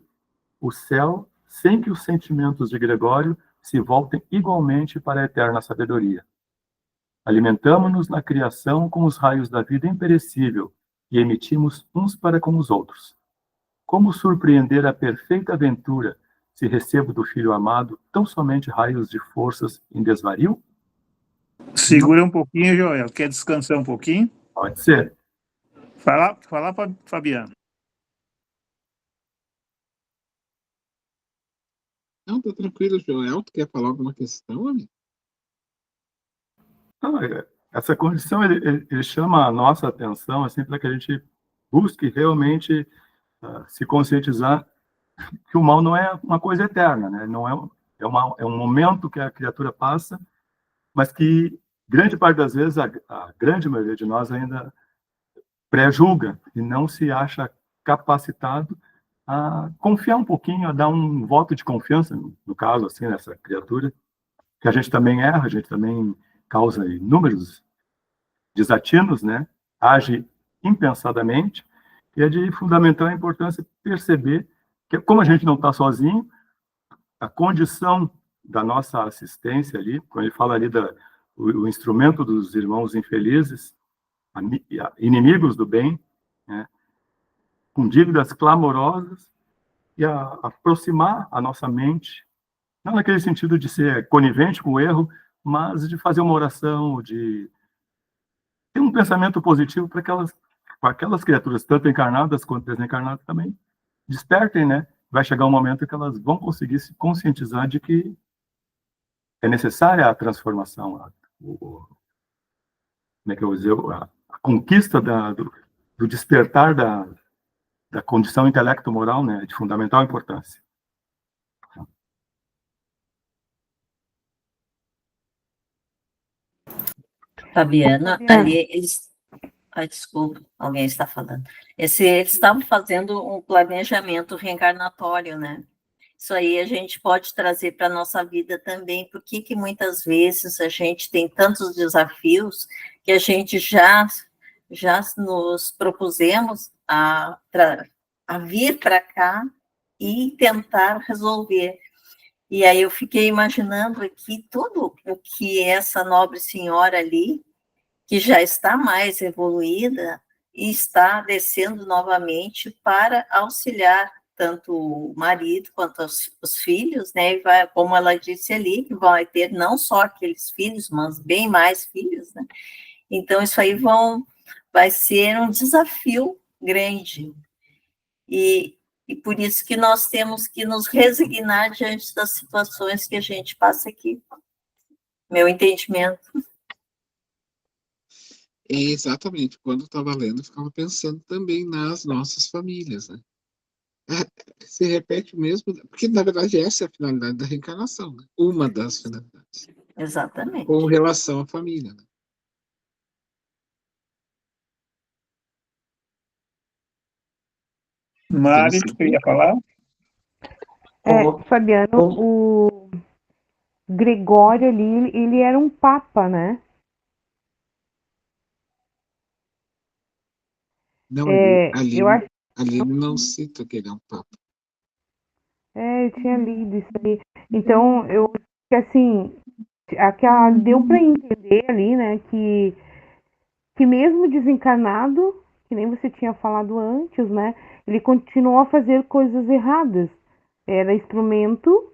o céu sem que os sentimentos de Gregório se voltem igualmente para a eterna sabedoria. Alimentamo-nos na criação com os raios da vida imperecível e emitimos uns para com os outros. Como surpreender a perfeita aventura se recebo do Filho amado tão somente raios de forças em desvario? Segura um pouquinho, Joel. Quer descansar um pouquinho? Pode ser. Fala, Fabiano. Não, tá tranquilo, Joel. Tu quer falar alguma questão, amigo? Não, essa condição ele chama a nossa atenção assim para que a gente busque realmente se conscientizar que o mal não é uma coisa eterna, né? Não é um momento que a criatura passa, mas que grande parte das vezes a grande maioria de nós ainda pré-julga e não se acha capacitado a confiar um pouquinho, a dar um voto de confiança, no caso assim nessa criatura, que a gente também erra, a gente também causa inúmeros desatinos, né? Age impensadamente, e é de fundamental importância perceber que, como a gente não está sozinho, a condição da nossa assistência ali, quando ele fala ali o instrumento dos irmãos infelizes, inimigos do bem, né? Com dívidas clamorosas, e aproximar a nossa mente, não naquele sentido de ser conivente com o erro, mas de fazer uma oração, de ter um pensamento positivo para aquelas criaturas, tanto encarnadas quanto desencarnadas também, despertem, né? Vai chegar um momento que elas vão conseguir se conscientizar de que é necessária a transformação, como é que eu vou dizer, a conquista do despertar da condição intelecto-moral, né? De fundamental importância. Fabiana, ali eles... Ai, desculpa, alguém está falando. Eles estavam fazendo um planejamento reencarnatório, né? Isso aí a gente pode trazer para a nossa vida também. Por que muitas vezes a gente tem tantos desafios que a gente já nos propusemos a vir para cá e tentar resolver. E aí eu fiquei imaginando aqui tudo o que essa nobre senhora ali, que já está mais evoluída, e está descendo novamente para auxiliar tanto o marido quanto os filhos, né? E vai, como ela disse ali, que vai ter não só aqueles filhos, mas bem mais filhos, né? Então, isso aí vai ser um desafio grande. E por isso que nós temos que nos resignar diante das situações que a gente passa aqui. Meu entendimento. Exatamente. Quando eu estava lendo, eu ficava pensando também nas nossas famílias, né? Se repete mesmo, porque na verdade essa é a finalidade da reencarnação, né? Uma das finalidades. Exatamente. Com relação à família, né? Mari, Então, você ia falar? Fabiano, o Gregório ali, ele era um papa, né? não, eu acho ali ele não cita que ele é um papa. eu tinha lido isso ali. Então, eu assim, deu para entender ali, né, que mesmo desencarnado, que nem você tinha falado antes, né, ele continuou a fazer coisas erradas. Era instrumento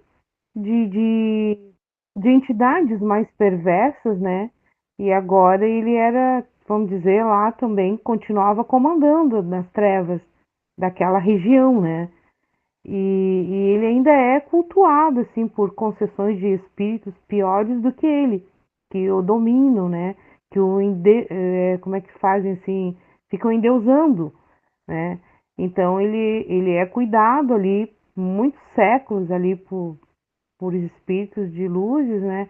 de entidades mais perversas, né? E agora ele era, vamos dizer, lá também continuava comandando nas trevas daquela região, né? E ele ainda é cultuado, assim, por concessões de espíritos piores do que ele, que o dominam, né? Que como é que fazem, assim, ficam endeusando, né? Então ele é cuidado ali, muitos séculos ali por espíritos de luzes, né?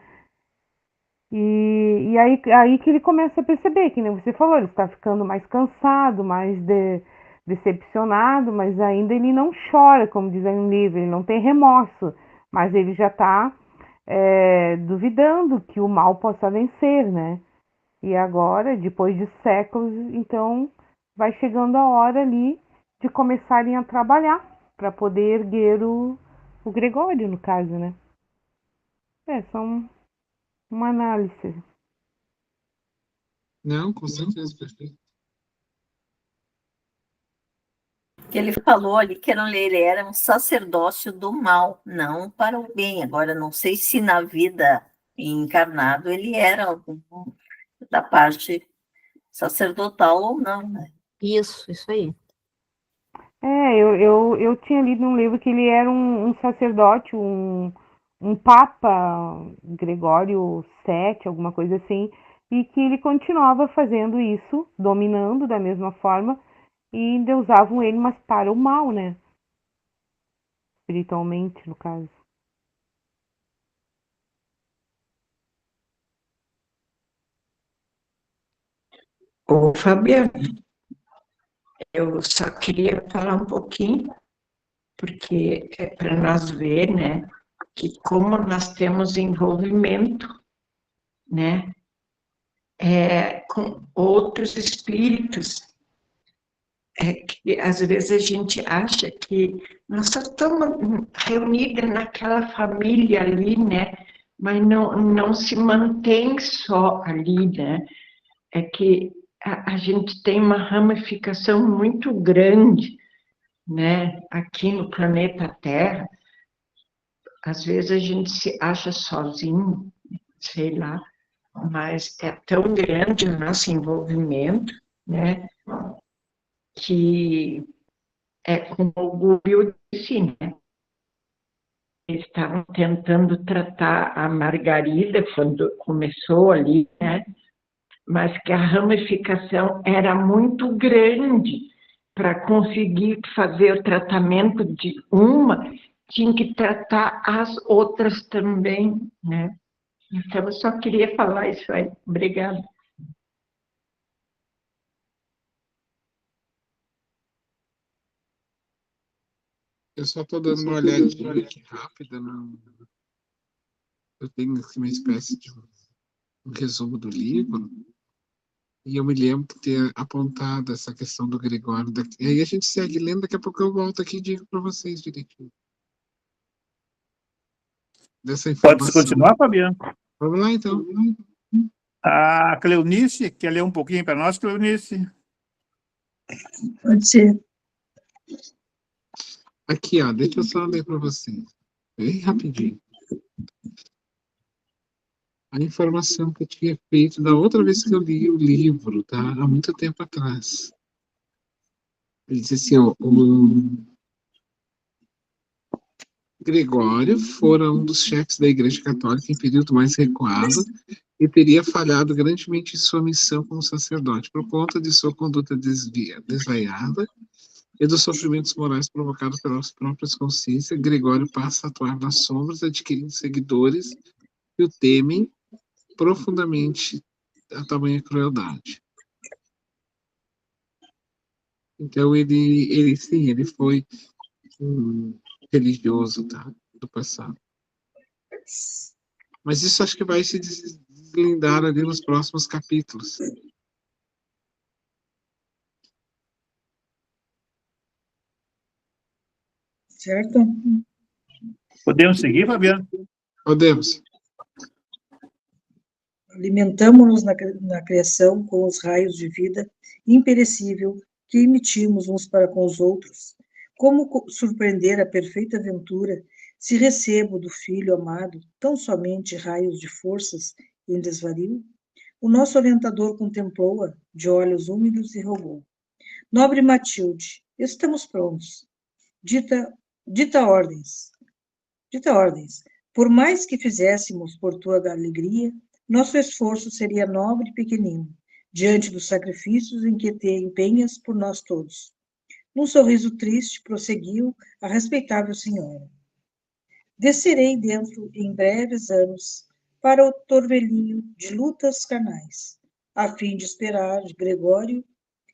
E aí que ele começa a perceber, que nem você falou, ele está ficando mais cansado, mais decepcionado, mas ainda ele não chora, como diz aí no livro, ele não tem remorso, mas ele já está duvidando que o mal possa vencer, né? E agora, depois de séculos, então vai chegando a hora ali de começarem a trabalhar para poder erguer o Gregório, no caso, né? Só uma análise. Não, com certeza, perfeito. Que ele falou ali que ele era um sacerdócio do mal, não para o bem. Agora, não sei se na vida encarnado ele era algum da parte sacerdotal ou não, né? Isso aí. Eu tinha lido num livro que ele era um sacerdote, um papa, Gregório VII, alguma coisa assim, e que ele continuava fazendo isso, dominando da mesma forma, e ainda usavam ele, mas para o mal, né? Espiritualmente, no caso. Ô, Fabiana, eu só queria falar um pouquinho, porque é para nós ver, né, que como nós temos envolvimento, né, com outros espíritos, que às vezes a gente acha que nós só estamos reunidas naquela família ali, né, mas não se mantém só ali, né, é que a gente tem uma ramificação muito grande, né, aqui no planeta Terra. Às vezes a gente se acha sozinho, sei lá, mas é tão grande o nosso envolvimento, né, que é como o Will disse, né, eles estavam tentando tratar a Margarida quando começou ali, né, mas que a ramificação era muito grande para conseguir fazer o tratamento de uma, tinha que tratar as outras também, né? Então, eu só queria falar isso aí. Obrigada. Eu só estou dando uma olhadinha aqui rápida. Eu tenho aqui uma espécie de um resumo do livro. E eu me lembro de ter apontado essa questão do Gregório. E aí a gente segue lendo, daqui a pouco eu volto aqui e digo para vocês direitinho. Dessa informação. Pode continuar, Fabiano? Vamos lá, então. A Cleonice, quer ler um pouquinho para nós, Cleonice? Pode ser. Aqui, ó, deixa eu só ler para vocês. Bem rapidinho. A informação que eu tinha feito da outra vez que eu li o livro, tá? Há muito tempo atrás. Ele disse assim, ó, o Gregório fora um dos chefes da Igreja Católica em período mais recuado e teria falhado grandemente em sua missão como sacerdote, por conta de sua conduta desvaiada e dos sofrimentos morais provocados pelas próprias consciências. Gregório passa a atuar nas sombras, adquirindo seguidores que o temem profundamente a tamanha crueldade. Então, ele foi um religioso, tá? Do passado. Mas isso acho que vai se deslindar ali nos próximos capítulos. Certo? Podemos seguir, Fabiano? Podemos. Alimentamo-nos na criação com os raios de vida imperecível que emitimos uns para com os outros. Como surpreender a perfeita aventura se recebo do Filho amado tão somente raios de forças em desvario? O nosso orientador contemplou-a de olhos úmidos e rogou: Nobre Matilde, estamos prontos. Dita ordens. Por mais que fizéssemos por tua alegria, nosso esforço seria nobre e pequenino, diante dos sacrifícios em que te empenhas por nós todos. Num sorriso triste, prosseguiu a respeitável senhora. Descerei dentro, em breves anos, para o torvelinho de lutas carnais, a fim de esperar Gregório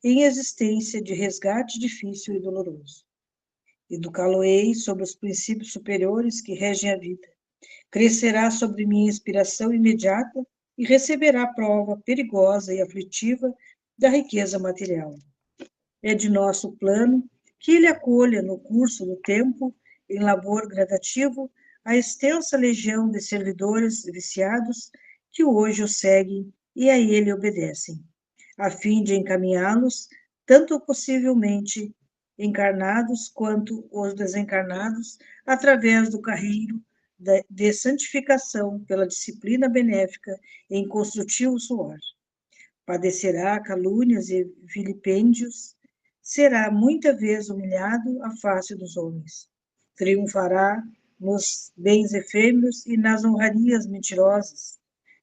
em existência de resgate difícil e doloroso. Educá-lo-ei sobre os princípios superiores que regem a vida. Crescerá sobre minha inspiração imediata e receberá a prova perigosa e aflitiva da riqueza material. É de nosso plano que ele acolha no curso do tempo, em labor gradativo, a extensa legião de servidores viciados que hoje o seguem e a ele obedecem, a fim de encaminhá-los, tanto possivelmente encarnados quanto os desencarnados, através do carreiro de santificação pela disciplina benéfica em construtivo suor. Padecerá calúnias e vilipêndios, será muita vez humilhado à face dos homens. Triunfará nos bens efêmeros e nas honrarias mentirosas.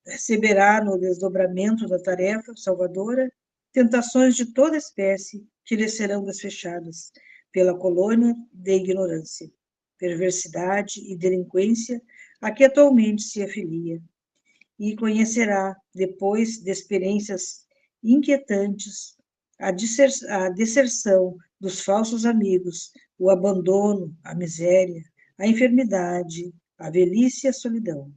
receberá no desdobramento da tarefa salvadora tentações de toda espécie que lhe serão desfechadas pela colônia de ignorância, perversidade e delinquência a que atualmente se afilia, e conhecerá, depois de experiências inquietantes, a deserção dos falsos amigos, o abandono, a miséria, a enfermidade, a velhice e a solidão.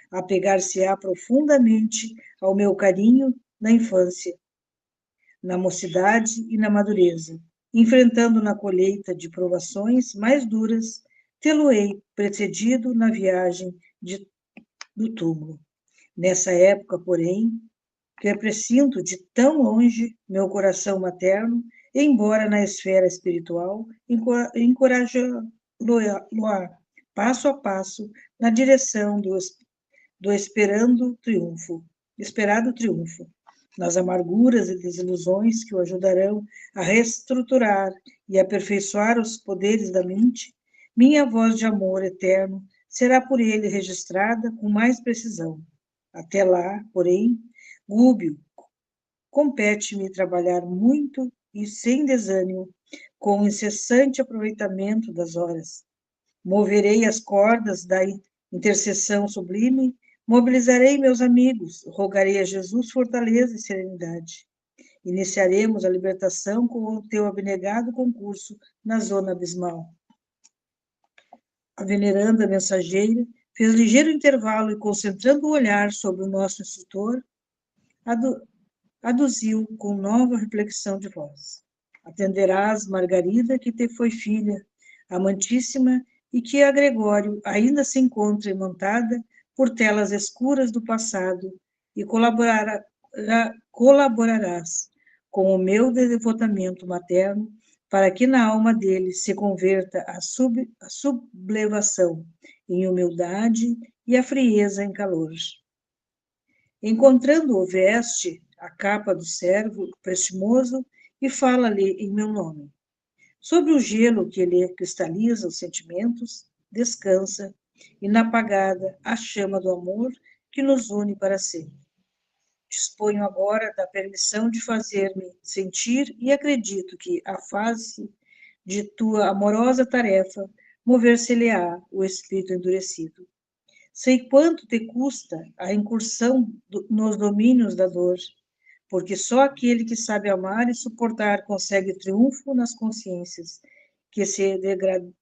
Apegar-se-á profundamente ao meu carinho na infância, na mocidade e na madureza, enfrentando na colheita de provações mais duras, tê-lo-ei precedido na viagem do túmulo. Nessa época, porém, que eu presinto de tão longe meu coração materno, embora na esfera espiritual, encorajá-lo-á passo a passo na direção do esperado triunfo, nas amarguras e desilusões que o ajudarão a reestruturar e aperfeiçoar os poderes da mente, minha voz de amor eterno será por ele registrada com mais precisão. Até lá, porém, Gúbio, compete-me trabalhar muito e sem desânimo, com o incessante aproveitamento das horas. Moverei as cordas da intercessão sublime, mobilizarei meus amigos, rogarei a Jesus fortaleza e serenidade. Iniciaremos a libertação com o teu abnegado concurso na zona abismal. A veneranda mensageira fez ligeiro intervalo e, concentrando o olhar sobre o nosso instrutor, aduziu com nova reflexão de voz. Atenderás, Margarida, que te foi filha, amantíssima, e que a Gregório ainda se encontra imantada por telas escuras do passado, e colaborarás com o meu devotamento materno para que na alma dele se converta a sublevação em humildade e a frieza em calor. Encontrando-o, veste a capa do servo prestimoso e fala-lhe em meu nome. Sobre o gelo que lhe cristaliza os sentimentos, descansa, inapagada, a chama do amor que nos une para sempre. Disponho agora da permissão de fazer-me sentir e acredito que, à face de tua amorosa tarefa, mover-se-lhe-á o espírito endurecido. Sei quanto te custa a incursão nos domínios da dor, porque só aquele que sabe amar e suportar consegue triunfo nas consciências que se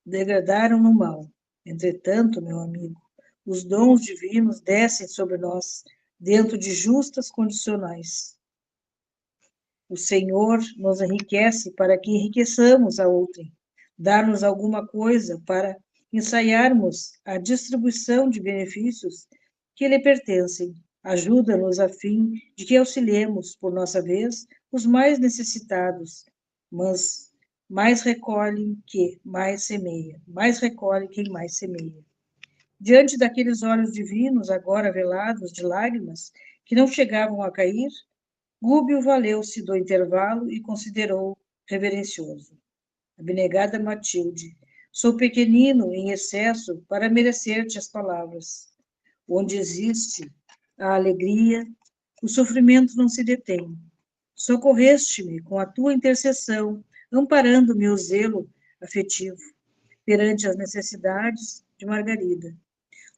degradaram no mal. Entretanto, meu amigo, os dons divinos descem sobre nós dentro de justas condicionais. O Senhor nos enriquece para que enriqueçamos a outrem, dá-nos alguma coisa para ensaiarmos a distribuição de benefícios que lhe pertencem, ajuda-nos a fim de que auxiliemos, por nossa vez, os mais necessitados, mas mais recolhe quem mais semeia. Diante daqueles olhos divinos, agora velados de lágrimas, que não chegavam a cair, Gúbio valeu-se do intervalo e considerou reverencioso. Abnegada Matilde, sou pequenino em excesso para merecer-te as palavras. Onde existe a alegria, o sofrimento não se detém. Socorreste-me com a tua intercessão, amparando-me o zelo afetivo perante as necessidades de Margarida.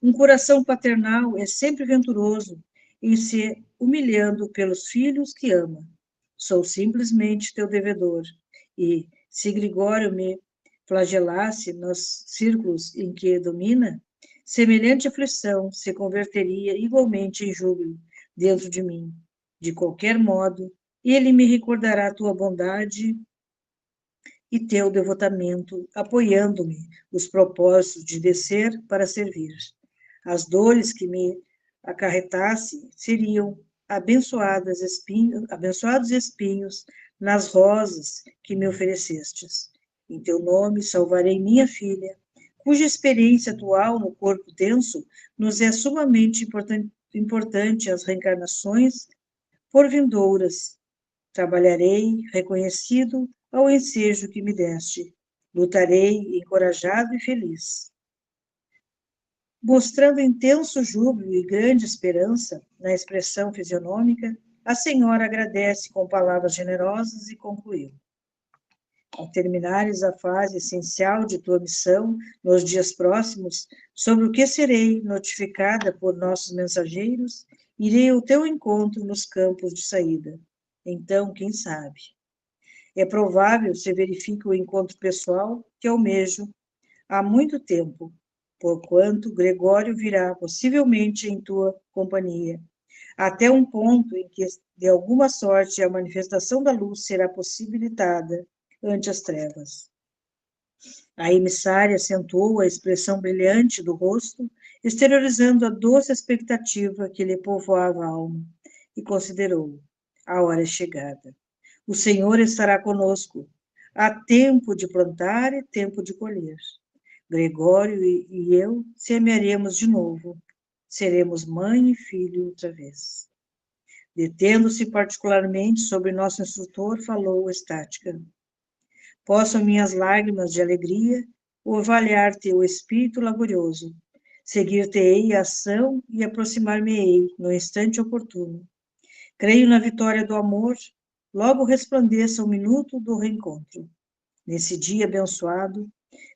Um coração paternal é sempre venturoso em se humilhando pelos filhos que ama. Sou simplesmente teu devedor, e, se Gregório me flagelasse nos círculos em que domina, semelhante aflição se converteria igualmente em júbilo dentro de mim. De qualquer modo, ele me recordará tua bondade e teu devotamento, apoiando-me os propósitos de descer para servir. As dores que me acarretasse seriam abençoados espinhos nas rosas que me oferecestes. Em teu nome salvarei minha filha, cuja experiência atual no corpo denso nos é sumamente importante às reencarnações por vindouras. Trabalharei reconhecido ao ensejo que me deste. Lutarei encorajado e feliz. Mostrando intenso júbilo e grande esperança na expressão fisionômica, a senhora agradece com palavras generosas e concluiu. Ao terminares a fase essencial de tua missão nos dias próximos, sobre o que serei notificada por nossos mensageiros, irei ao teu encontro nos campos de saída. Então, quem sabe? É provável se verifique o encontro pessoal que almejo há muito tempo, porquanto Gregório virá possivelmente em tua companhia, até um ponto em que, de alguma sorte, a manifestação da luz será possibilitada ante as trevas. A emissária acentuou a expressão brilhante do rosto, exteriorizando a doce expectativa que lhe povoava a alma, e considerou: a hora é chegada. O Senhor estará conosco. Há tempo de plantar e tempo de colher. Gregório e eu semearemos de novo. Seremos mãe e filho outra vez. Detendo-se particularmente sobre nosso instrutor, falou estática. Possam minhas lágrimas de alegria orvalhar teu espírito laborioso. Seguir-te-ei a ação e aproximar-me-ei no instante oportuno. Creio na vitória do amor, logo resplandeça o minuto do reencontro. Nesse dia abençoado,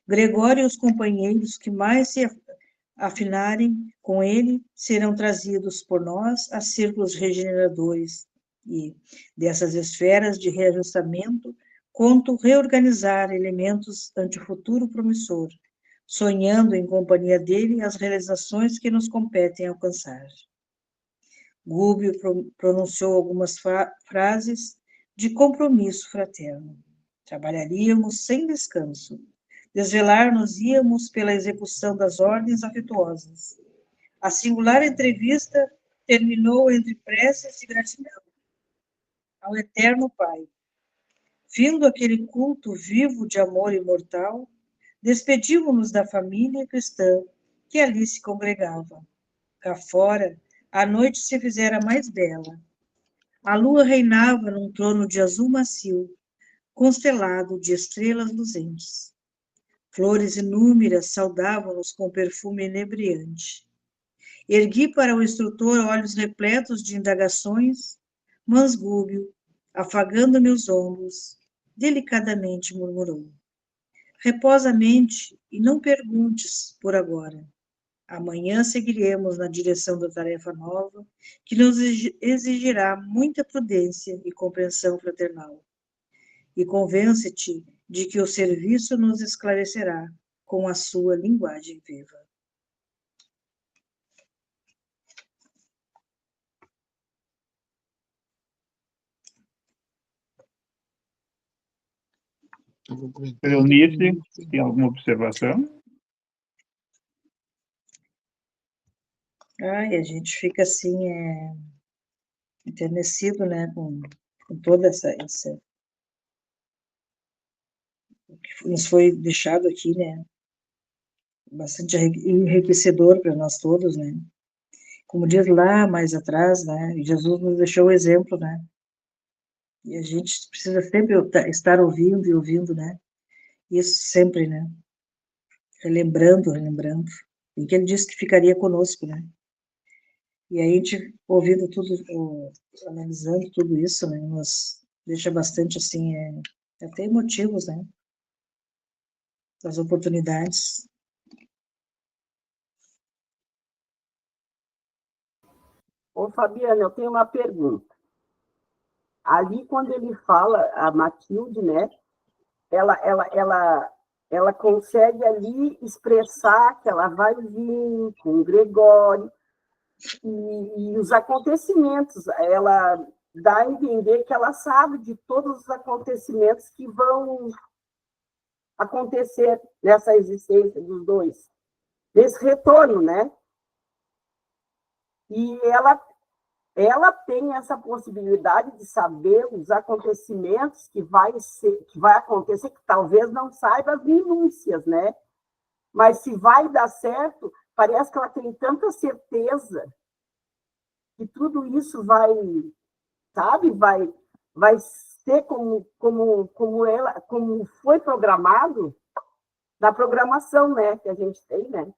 Gregório e os companheiros que mais se afinarem com ele serão trazidos por nós a círculos regeneradores e, dessas esferas de reajustamento, conto reorganizar elementos ante o futuro promissor, sonhando em companhia dele as realizações que nos competem alcançar. Gúbio pronunciou algumas frases de compromisso fraterno. Trabalharíamos sem descanso. Desvelar-nos-íamos pela execução das ordens afetuosas. A singular entrevista terminou entre preces e gratidão ao Eterno Pai. Findo aquele culto vivo de amor imortal, despedimos-nos da família cristã que ali se congregava. Cá fora, a noite se fizera mais bela. A lua reinava num trono de azul macio, constelado de estrelas luzentes. Flores inúmeras saudavam-nos com perfume inebriante. Ergui para o instrutor olhos repletos de indagações, mas Gúbio, afagando meus ombros, delicadamente murmurou. Reposamente e não perguntes por agora. Amanhã seguiremos na direção da tarefa nova, que nos exigirá muita prudência e compreensão fraternal. E convence-te de que o serviço nos esclarecerá com a sua linguagem viva. Eunice, tem alguma observação? Ai, a gente fica assim, enternecido, né, com toda essa o que nos foi deixado aqui, né, bastante enriquecedor para nós todos, né. Como diz lá mais atrás, né, Jesus nos deixou o exemplo, né, e a gente precisa sempre estar ouvindo e ouvindo, né, isso sempre, né, relembrando, e que ele disse que ficaria conosco, né. E aí a gente, ouvindo tudo, analisando tudo isso, né, nos deixa bastante, assim, até emotivos, né, das oportunidades. Ô, Fabiana, eu tenho uma pergunta. Ali, quando ele fala, a Matilde, né, ela consegue ali expressar que ela vai vir com o Gregório, e os acontecimentos, ela dá a entender que ela sabe de todos os acontecimentos que vão acontecer nessa existência dos dois, nesse retorno, né? E ela tem essa possibilidade de saber os acontecimentos que vai acontecer, que talvez não saiba as minúcias, né? Mas se vai dar certo, parece que ela tem tanta certeza que tudo isso vai, sabe, vai ser como foi programado na programação, né, que a gente tem, né?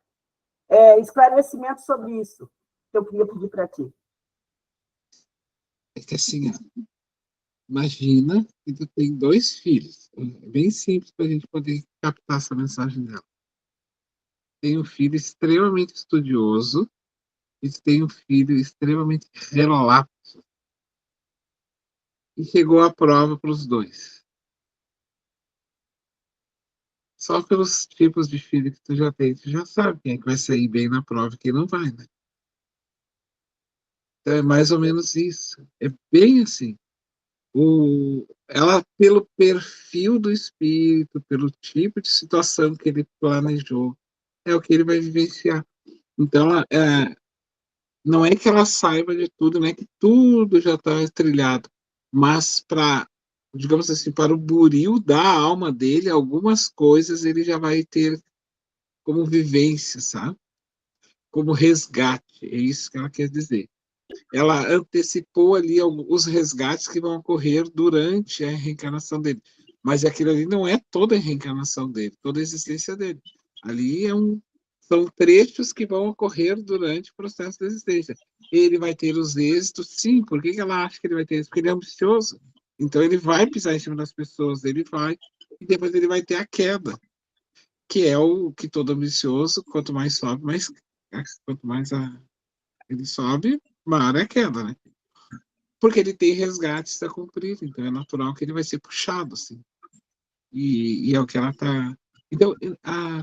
esclarecimento sobre isso que eu queria pedir para ti. É que assim, ó, imagina que tu tem 2 filhos. É bem simples para a gente poder captar essa mensagem dela. Tem um filho extremamente estudioso e tu tem um filho extremamente relapso. E chegou a prova para os 2. Só pelos tipos de filho que tu já tem, tu já sabe quem é que vai sair bem na prova e quem não vai, né? Então é mais ou menos isso. É bem assim. Ela, pelo perfil do espírito, pelo tipo de situação que ele planejou, é o que ele vai vivenciar. Então, não é que ela saiba de tudo, não é que tudo já está trilhado, mas para, digamos assim, para o buril da alma dele, algumas coisas ele já vai ter como vivência, sabe? Como resgate, é isso que ela quer dizer. Ela antecipou ali os resgates que vão ocorrer durante a reencarnação dele. Mas aquilo ali não é toda a reencarnação dele, toda a existência dele. Ali são trechos que vão ocorrer durante o processo da existência. Ele vai ter os êxitos, sim. Por que ela acha que ele vai ter isso? Porque ele é ambicioso. Então ele vai pisar em cima das pessoas, ele vai, e depois ele vai ter a queda, que é o que todo ambicioso, quanto mais sobe, quanto mais ele sobe, maior é a queda, né? Porque ele tem resgates a cumprir, então é natural que ele vai ser puxado, assim. E é o que ela está... Então,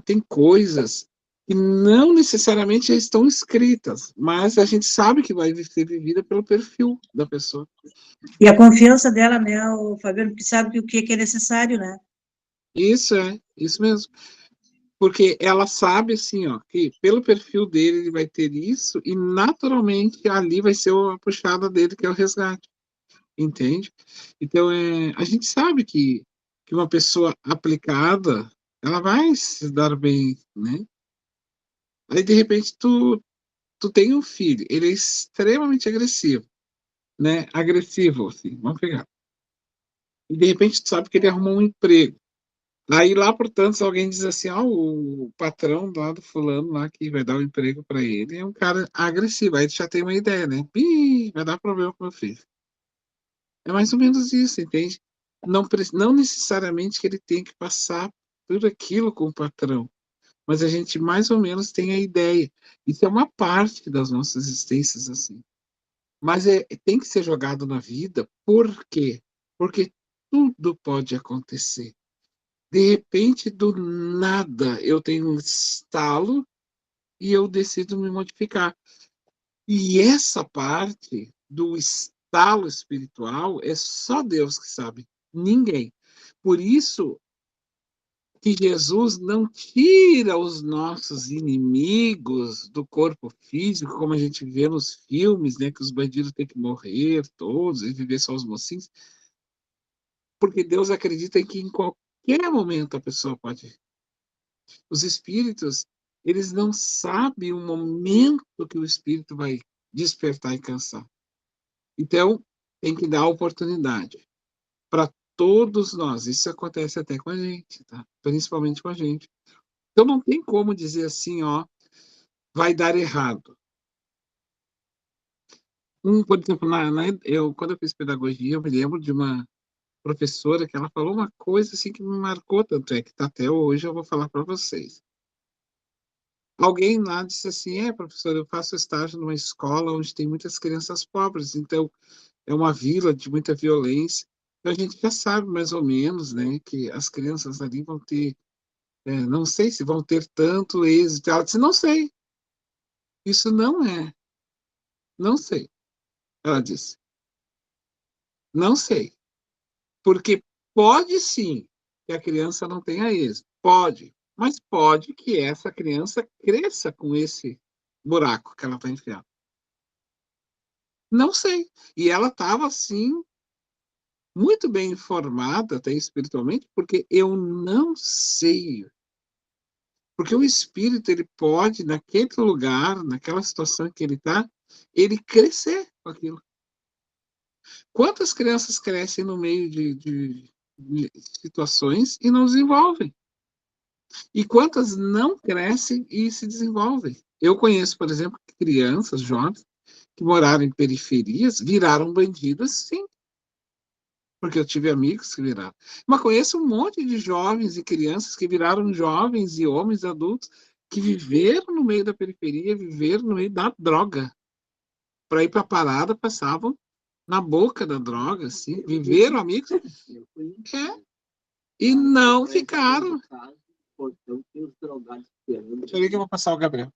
tem coisas que não necessariamente já estão escritas, mas a gente sabe que vai ser vivida pelo perfil da pessoa. E a confiança dela, né, o Fabiano, que sabe que o que é necessário, né? Isso mesmo. Porque ela sabe, assim, ó, que pelo perfil dele ele vai ter isso e naturalmente ali vai ser a puxada dele, que é o resgate. Entende? Então, a gente sabe que uma pessoa aplicada, ela vai se dar bem, né? Aí, de repente, tu tem um filho, ele é extremamente agressivo, né? Agressivo, assim, vamos pegar. E, de repente, tu sabe que ele arrumou um emprego. Aí, lá, portanto, se alguém diz assim, o patrão lá do fulano lá que vai dar um emprego para ele é um cara agressivo. Aí tu já tem uma ideia, né? Ih, vai dar problema pro meu filho. É mais ou menos isso, entende? Não necessariamente que ele tem que passar tudo aquilo com o patrão, mas a gente mais ou menos tem a ideia. Isso é uma parte das nossas existências, assim. Mas tem que ser jogado na vida, por quê? Porque tudo pode acontecer. De repente, do nada, eu tenho um estalo e eu decido me modificar. E essa parte do estalo espiritual é só Deus que sabe, ninguém. Por isso que Jesus não tira os nossos inimigos do corpo físico, como a gente vê nos filmes, né, que os bandidos têm que morrer todos e viver só os mocinhos, porque Deus acredita que em qualquer momento a pessoa pode. Os espíritos, eles não sabem o momento que o espírito vai despertar e cansar. Então, tem que dar oportunidade para todos nós. Isso acontece até com a gente, tá? Principalmente com a gente. Então, não tem como dizer assim, ó, vai dar errado. Por exemplo, quando eu fiz pedagogia, eu me lembro de uma professora que ela falou uma coisa assim que me marcou, tanto é que tá até hoje eu vou falar para vocês. Alguém lá disse assim, professor, eu faço estágio numa escola onde tem muitas crianças pobres, então é uma vila de muita violência. Então, a gente já sabe mais ou menos, né, que as crianças ali vão ter, não sei se vão ter tanto êxito. Ela disse, não sei, isso não sei. Ela disse, não sei, porque pode sim que a criança não tenha êxito, pode, mas pode que essa criança cresça com esse buraco que ela está enfiada. Não sei. E ela estava, assim, muito bem informada, até espiritualmente, porque eu não sei. Porque o espírito, ele pode, naquele lugar, naquela situação que ele está, ele crescer com aquilo. Quantas crianças crescem no meio de situações e não desenvolvem? E quantas não crescem e se desenvolvem? Eu conheço, por exemplo, crianças, jovens, que moraram em periferias, viraram bandidos, sim, porque eu tive amigos que viraram. Mas conheço um monte de jovens e crianças que viraram jovens e homens adultos que viveram no meio da periferia, viveram no meio da droga. Para ir para a parada, passavam na boca da droga, assim, viveram amigos, e não ficaram. Deixa eu ver que eu vou passar o Gabriel.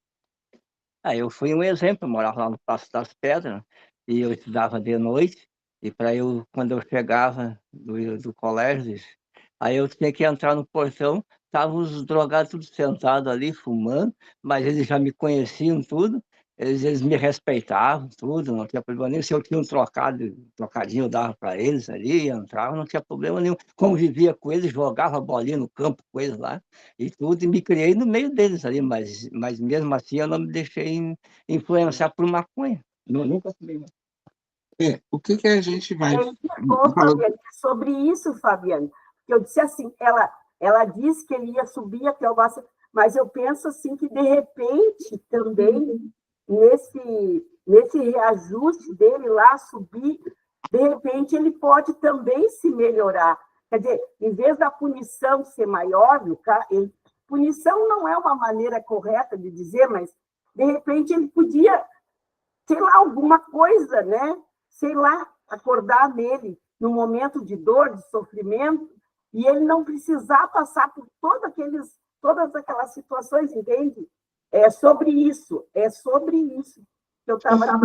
Eu fui um exemplo, eu morava lá no Passo das Pedras, e eu estudava de noite, e quando eu chegava do colégio, aí eu tinha que entrar no portão, estavam os drogados tudo sentados ali, fumando, mas eles já me conheciam tudo, eles me respeitavam, tudo, não tinha problema nenhum. Se eu tinha um trocadinho, eu dava para eles ali, entrava, não tinha problema nenhum. Convivia com eles, jogava bolinha no campo com eles lá, e tudo, e me criei no meio deles ali, mas mesmo assim eu não me deixei influenciar por maconha. Nunca fumei maconha. O que a gente vai... Fabiane, sobre isso, Fabiane, que eu disse assim, ela disse que ele ia subir até o Basta, mas eu penso assim que, de repente, também, nesse reajuste dele lá, subir, de repente ele pode também se melhorar. Quer dizer, em vez da punição ser maior, punição não é uma maneira correta de dizer, mas, de repente, ele podia, sei lá, alguma coisa, né? Sei lá, acordar nele no momento de dor, de sofrimento, e ele não precisar passar por todas aquelas situações, entende? É sobre isso que eu estava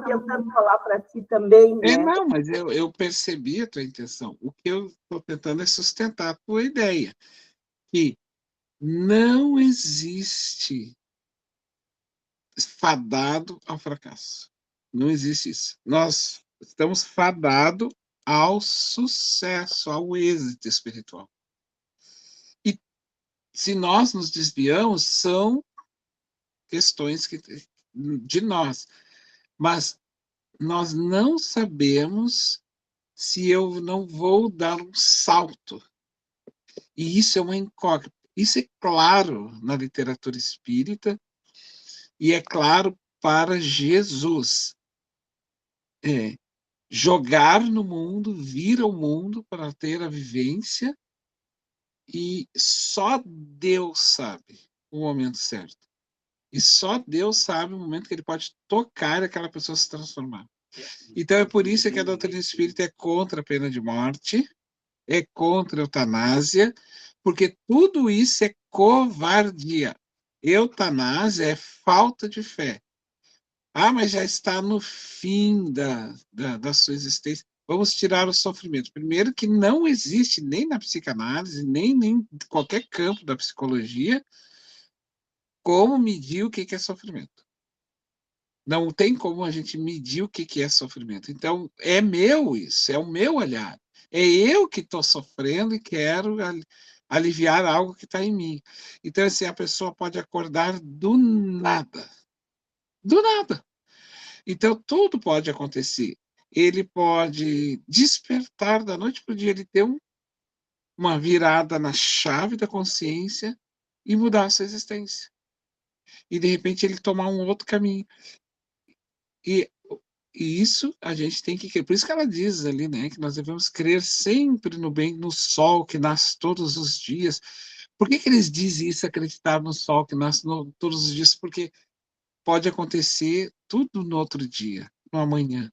tentando falar para ti também, né? Não, mas eu percebi a tua intenção. O que eu estou tentando é sustentar a tua ideia, que não existe fadado ao fracasso. Não existe isso. Nós estamos fadados ao sucesso, ao êxito espiritual. E se nós nos desviamos, são questões de nós. Mas nós não sabemos se eu não vou dar um salto. E isso é uma incógnita. Isso é claro na literatura espírita e é claro para Jesus. Jogar no mundo, vir ao mundo para ter a vivência, e só Deus sabe o momento certo. E só Deus sabe o momento que ele pode tocar aquela pessoa se transformar. Então é por isso que a doutrina espírita é contra a pena de morte, é contra a eutanásia, porque tudo isso é covardia. Eutanásia é falta de fé. Mas já está no fim da sua existência. Vamos tirar o sofrimento. Primeiro, que não existe nem na psicanálise, nem em qualquer campo da psicologia, como medir o que é sofrimento. Não tem como a gente medir o que é sofrimento. Então, é meu isso, é o meu olhar. É eu que estou sofrendo e quero aliviar algo que está em mim. Então, assim, a pessoa pode acordar do nada. Do nada. Então, tudo pode acontecer. Ele pode despertar da noite para o dia, ele ter uma virada na chave da consciência e mudar a sua existência. E, de repente, ele tomar um outro caminho. E isso a gente tem que crer. Por isso que ela diz ali, né, que nós devemos crer sempre no bem, no sol que nasce todos os dias. Por que eles dizem isso, acreditar no sol que nasce todos os dias? Porque pode acontecer tudo no outro dia, no amanhã.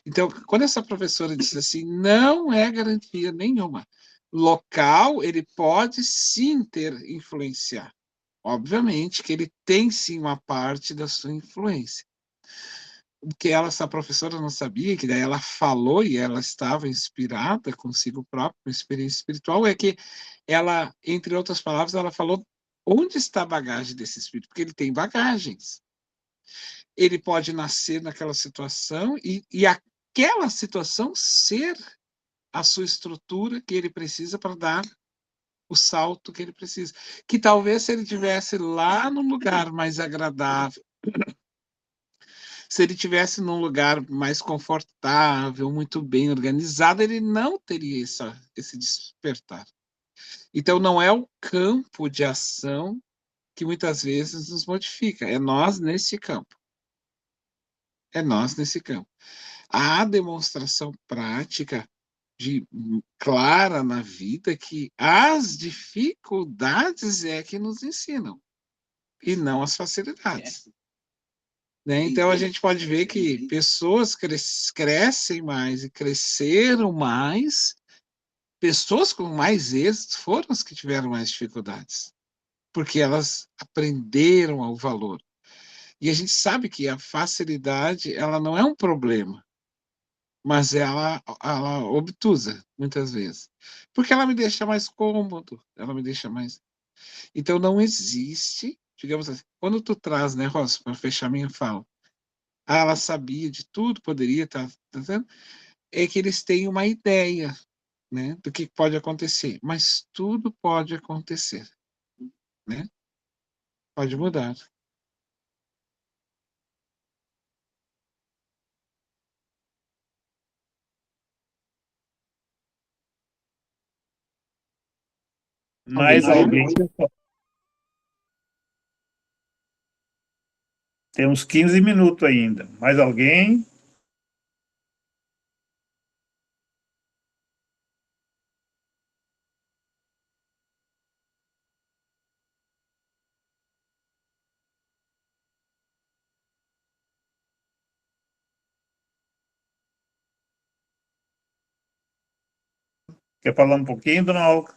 Então, quando essa professora disse assim, não é garantia nenhuma. Local, ele pode sim influenciar. Obviamente que ele tem sim uma parte da sua influência. O que essa professora não sabia, que daí ela falou e ela estava inspirada consigo própria, com experiência espiritual, é que ela, entre outras palavras, ela falou onde está a bagagem desse espírito, porque ele tem bagagens. Ele pode nascer naquela situação e aquela situação ser a sua estrutura que ele precisa para dar o salto que ele precisa. Que talvez se ele estivesse lá num lugar mais agradável, se ele estivesse num lugar mais confortável, muito bem organizado, ele não teria esse despertar. Então, não é o campo de ação que muitas vezes nos modifica. É nós nesse campo. É nós nesse campo. Há demonstração prática clara na vida que as dificuldades é que nos ensinam, e não as facilidades. Né? Então, a gente pode ver que pessoas crescem mais e cresceram mais, pessoas com mais êxito foram as que tiveram mais dificuldades, porque elas aprenderam ao valor. E a gente sabe que a facilidade, ela não é um problema, mas ela obtusa, muitas vezes. Porque ela me deixa mais cômodo, ela me deixa mais... Então, não existe, digamos assim, quando tu traz, né, Rosa, para fechar minha fala, ela sabia de tudo, poderia estar fazendo, é que eles têm uma ideia, né, do que pode acontecer, mas tudo pode acontecer, né? Pode mudar. Mais alguém? Temos 15 minutos ainda. Mais alguém? Quer falar um pouquinho, dona Olga?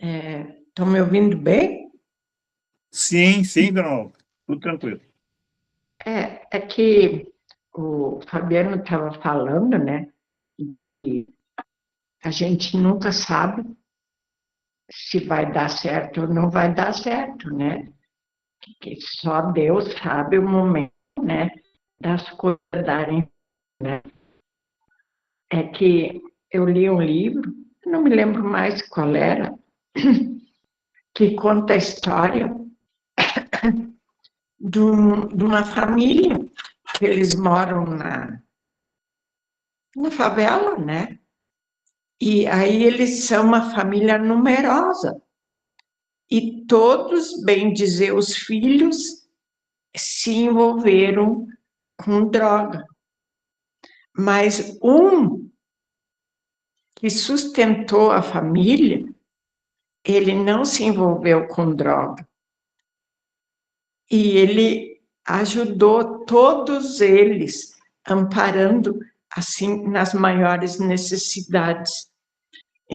Estão me ouvindo bem? Sim, sim, dona Olga. Tudo tranquilo. É que o Fabiano estava falando, né? Que a gente nunca sabe se vai dar certo ou não vai dar certo, né? Que só Deus sabe o momento, né? Das coisas darem, né? É que eu li um livro, não me lembro mais qual era, que conta a história de uma família que eles moram na favela, né? E aí eles são uma família numerosa. E todos, bem dizer, os filhos se envolveram com droga. Mas um que sustentou a família, ele não se envolveu com droga. E ele ajudou todos eles, amparando, assim, nas maiores necessidades.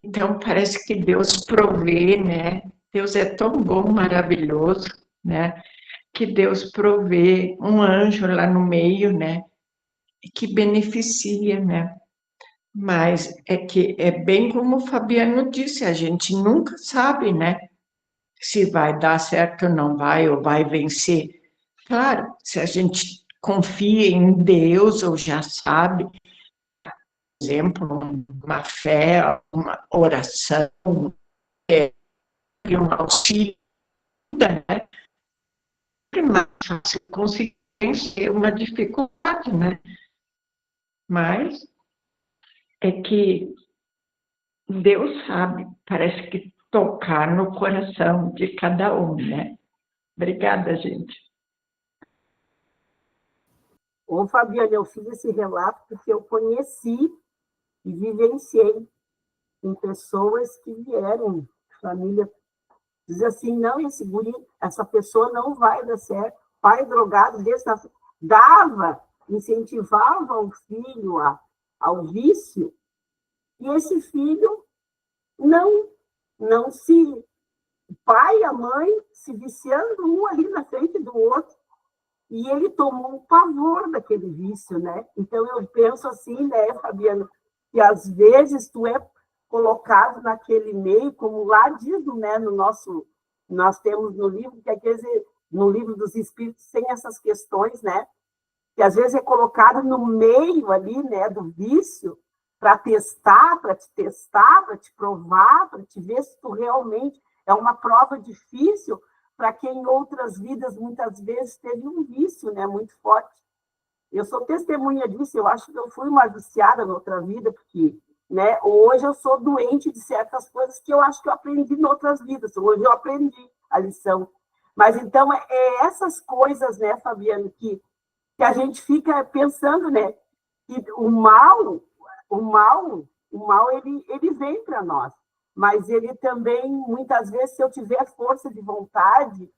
Então, parece que Deus provê, né? Deus é tão bom, maravilhoso, né? Que Deus provê um anjo lá no meio, né? Que beneficia, né? Mas é que é bem como o Fabiano disse, a gente nunca sabe, né? Se vai dar certo ou não vai, ou vai vencer. Claro, se a gente confia em Deus ou já sabe, por exemplo, uma fé, uma oração, um auxílio, né? É mais fácil conseguir vencer uma dificuldade, né? Mas é que Deus sabe, parece que tocar no coração de cada um, né? Obrigada, gente. Ô, Fabiana, eu fiz esse relato porque eu conheci e vivenciei em pessoas que vieram, família, diz assim, não, esse guri, essa pessoa não vai dar certo, pai drogado, dava, incentivava o filho ao vício, e esse filho não se... O pai e a mãe se viciando um ali na frente do outro, e ele tomou um pavor daquele vício, né? Então, eu penso assim, né, Fabiano, que às vezes tu é colocado naquele meio, como lá diz, né, nós temos no livro, que às vezes, no livro dos Espíritos, tem essas questões, né? Que às vezes é colocado no meio ali, né, do vício, para testar, para te provar, para te ver se tu realmente é uma prova difícil para quem em outras vidas muitas vezes teve um vício, né, muito forte. Eu sou testemunha disso, eu acho que eu fui uma viciada na outra vida, porque, né, hoje eu sou doente de certas coisas que eu acho que eu aprendi em outras vidas, hoje eu aprendi a lição. Mas, então, essas coisas, né, Fabiano, que a gente fica pensando, né, que o mal ele vem para nós, mas ele também, muitas vezes, se eu tiver força de vontade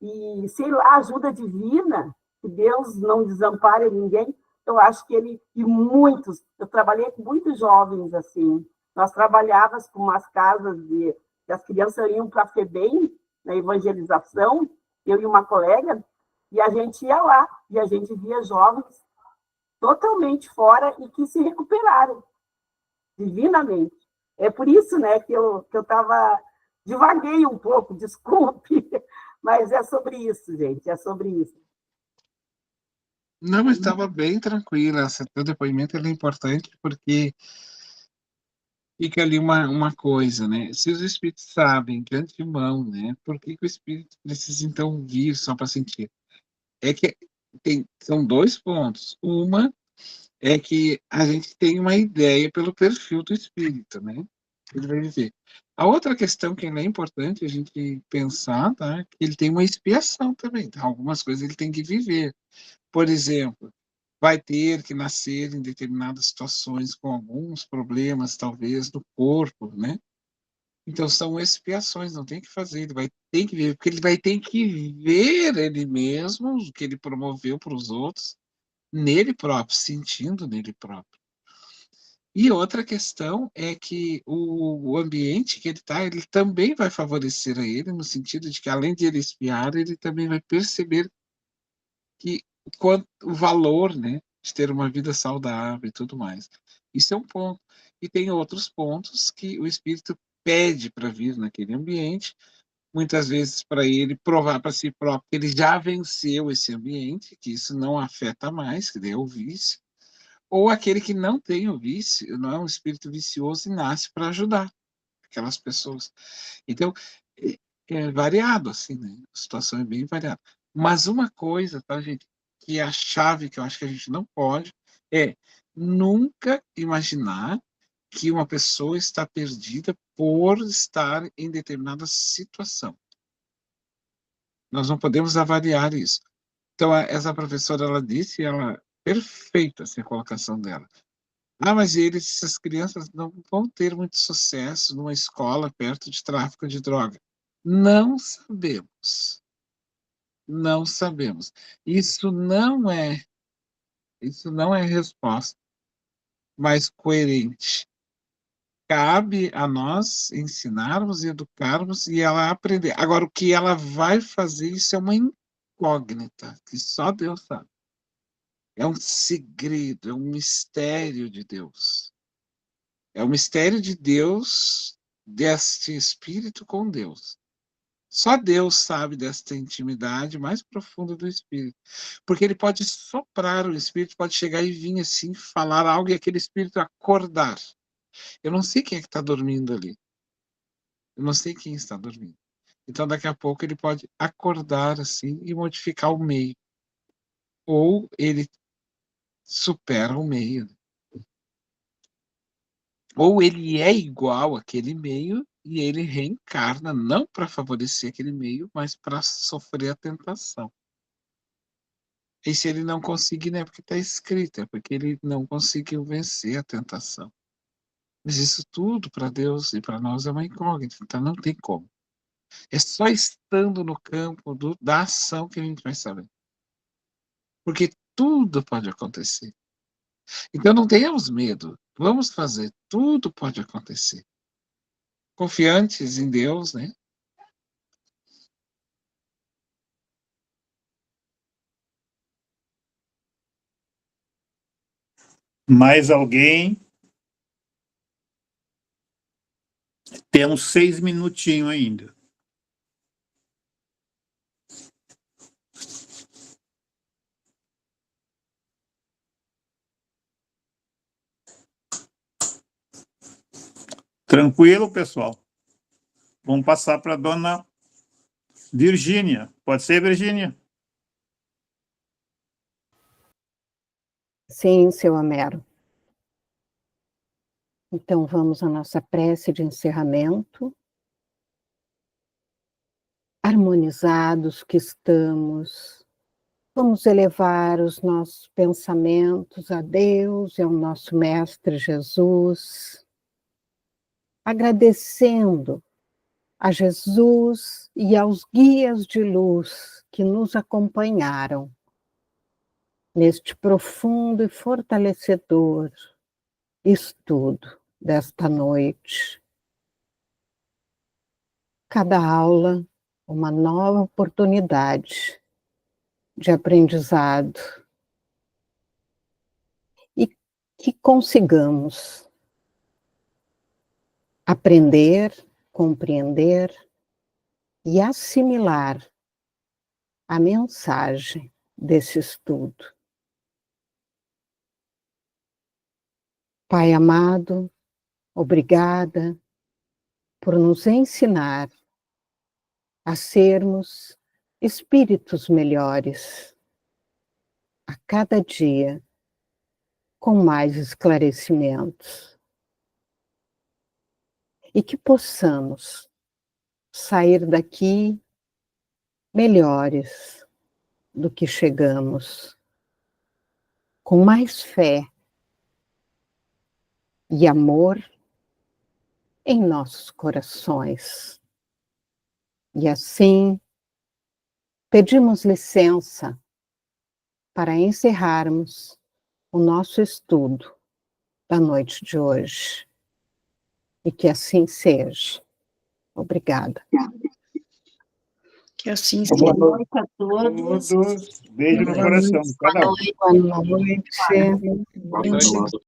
e, sei lá, ajuda divina, que Deus não desampare ninguém, eu acho que ele, e muitos, eu trabalhei com muitos jovens, assim, nós trabalhávamos com umas casas que as crianças iam para a FEBEM, na evangelização, eu e uma colega, e a gente ia lá, e a gente via jovens totalmente fora e que se recuperaram divinamente. É por isso, né, que eu estava... Divaguei um pouco, desculpe, mas é sobre isso, gente, é sobre isso. Não, mas estava bem tranquila. Esse teu depoimento ele é importante porque fica ali uma coisa, né? Se os espíritos sabem de antemão, né? Por que o espírito precisa então vir só para sentir? É que são dois pontos. Uma é que a gente tem uma ideia pelo perfil do espírito, né? Ele vai viver. A outra questão que é importante a gente pensar, tá? Que ele tem uma expiação também. Tá? Algumas coisas ele tem que viver. Por exemplo, vai ter que nascer em determinadas situações com alguns problemas, talvez, do corpo, né? Então, são expiações, não tem que fazer, ele vai ter que viver, porque ele vai ter que ver ele mesmo, o que ele promoveu para os outros, nele próprio, sentindo nele próprio. E outra questão é que o ambiente que ele está, ele também vai favorecer a ele, no sentido de que, além de ele espiar, ele também vai perceber que o valor, né, de ter uma vida saudável e tudo mais. Isso é um ponto. E tem outros pontos que o espírito pede para vir naquele ambiente, muitas vezes para ele provar para si próprio que ele já venceu esse ambiente, que isso não afeta mais, que daí é o vício, ou aquele que não tem o vício, não é um espírito vicioso e nasce para ajudar aquelas pessoas. Então, é variado, assim, né? A situação é bem variada. Mas uma coisa, tá, gente, que é a chave que eu acho que a gente não pode, é nunca imaginar que uma pessoa está perdida por estar em determinada situação. Nós não podemos avaliar isso. Então, essa professora, ela disse, ela perfeita essa colocação dela. Ah, mas essas crianças não vão ter muito sucesso numa escola perto de tráfico de droga. Não sabemos. Não sabemos. Isso não é resposta mais coerente. Cabe a nós ensinarmos e educarmos e ela aprender. Agora, o que ela vai fazer, isso é uma incógnita, que só Deus sabe. É um segredo, é um mistério de Deus. É o mistério de Deus, deste espírito com Deus. Só Deus sabe desta intimidade mais profunda do espírito. Porque ele pode soprar, o espírito pode chegar e vir assim, falar algo e aquele espírito acordar. Eu não sei quem é que está dormindo ali. Eu não sei quem está dormindo. Então, daqui a pouco, ele pode acordar assim e modificar o meio. Ou ele supera o meio. Ou ele é igual àquele meio e ele reencarna, não para favorecer aquele meio, mas para sofrer a tentação. E se ele não conseguir, não é porque está escrito, é porque ele não conseguiu vencer a tentação. Mas isso tudo para Deus e para nós é uma incógnita, então não tem como. É só estando no campo da ação que a gente vai saber. Porque tudo pode acontecer. Então não tenhamos medo, vamos fazer, tudo pode acontecer. Confiantes em Deus, né? Mais alguém? Temos 6 minutinhos ainda. Tranquilo, pessoal? Vamos passar para a dona Virgínia. Pode ser, Virgínia? Sim, seu Homero. Então, vamos à nossa prece de encerramento. Harmonizados que estamos, vamos elevar os nossos pensamentos a Deus e ao nosso Mestre Jesus, agradecendo a Jesus e aos guias de luz que nos acompanharam neste profundo e fortalecedor estudo desta noite. Cada aula, uma nova oportunidade de aprendizado e que consigamos aprender, compreender e assimilar a mensagem desse estudo. Pai amado, obrigada por nos ensinar a sermos espíritos melhores a cada dia, com mais esclarecimentos. E que possamos sair daqui melhores do que chegamos, com mais fé e amor em nossos corações. E assim, pedimos licença para encerrarmos o nosso estudo da noite de hoje. E que assim seja. Obrigada. Que assim Boa seja. noite a todos. Beijo no coração. Cada um. Boa noite. Boa noite.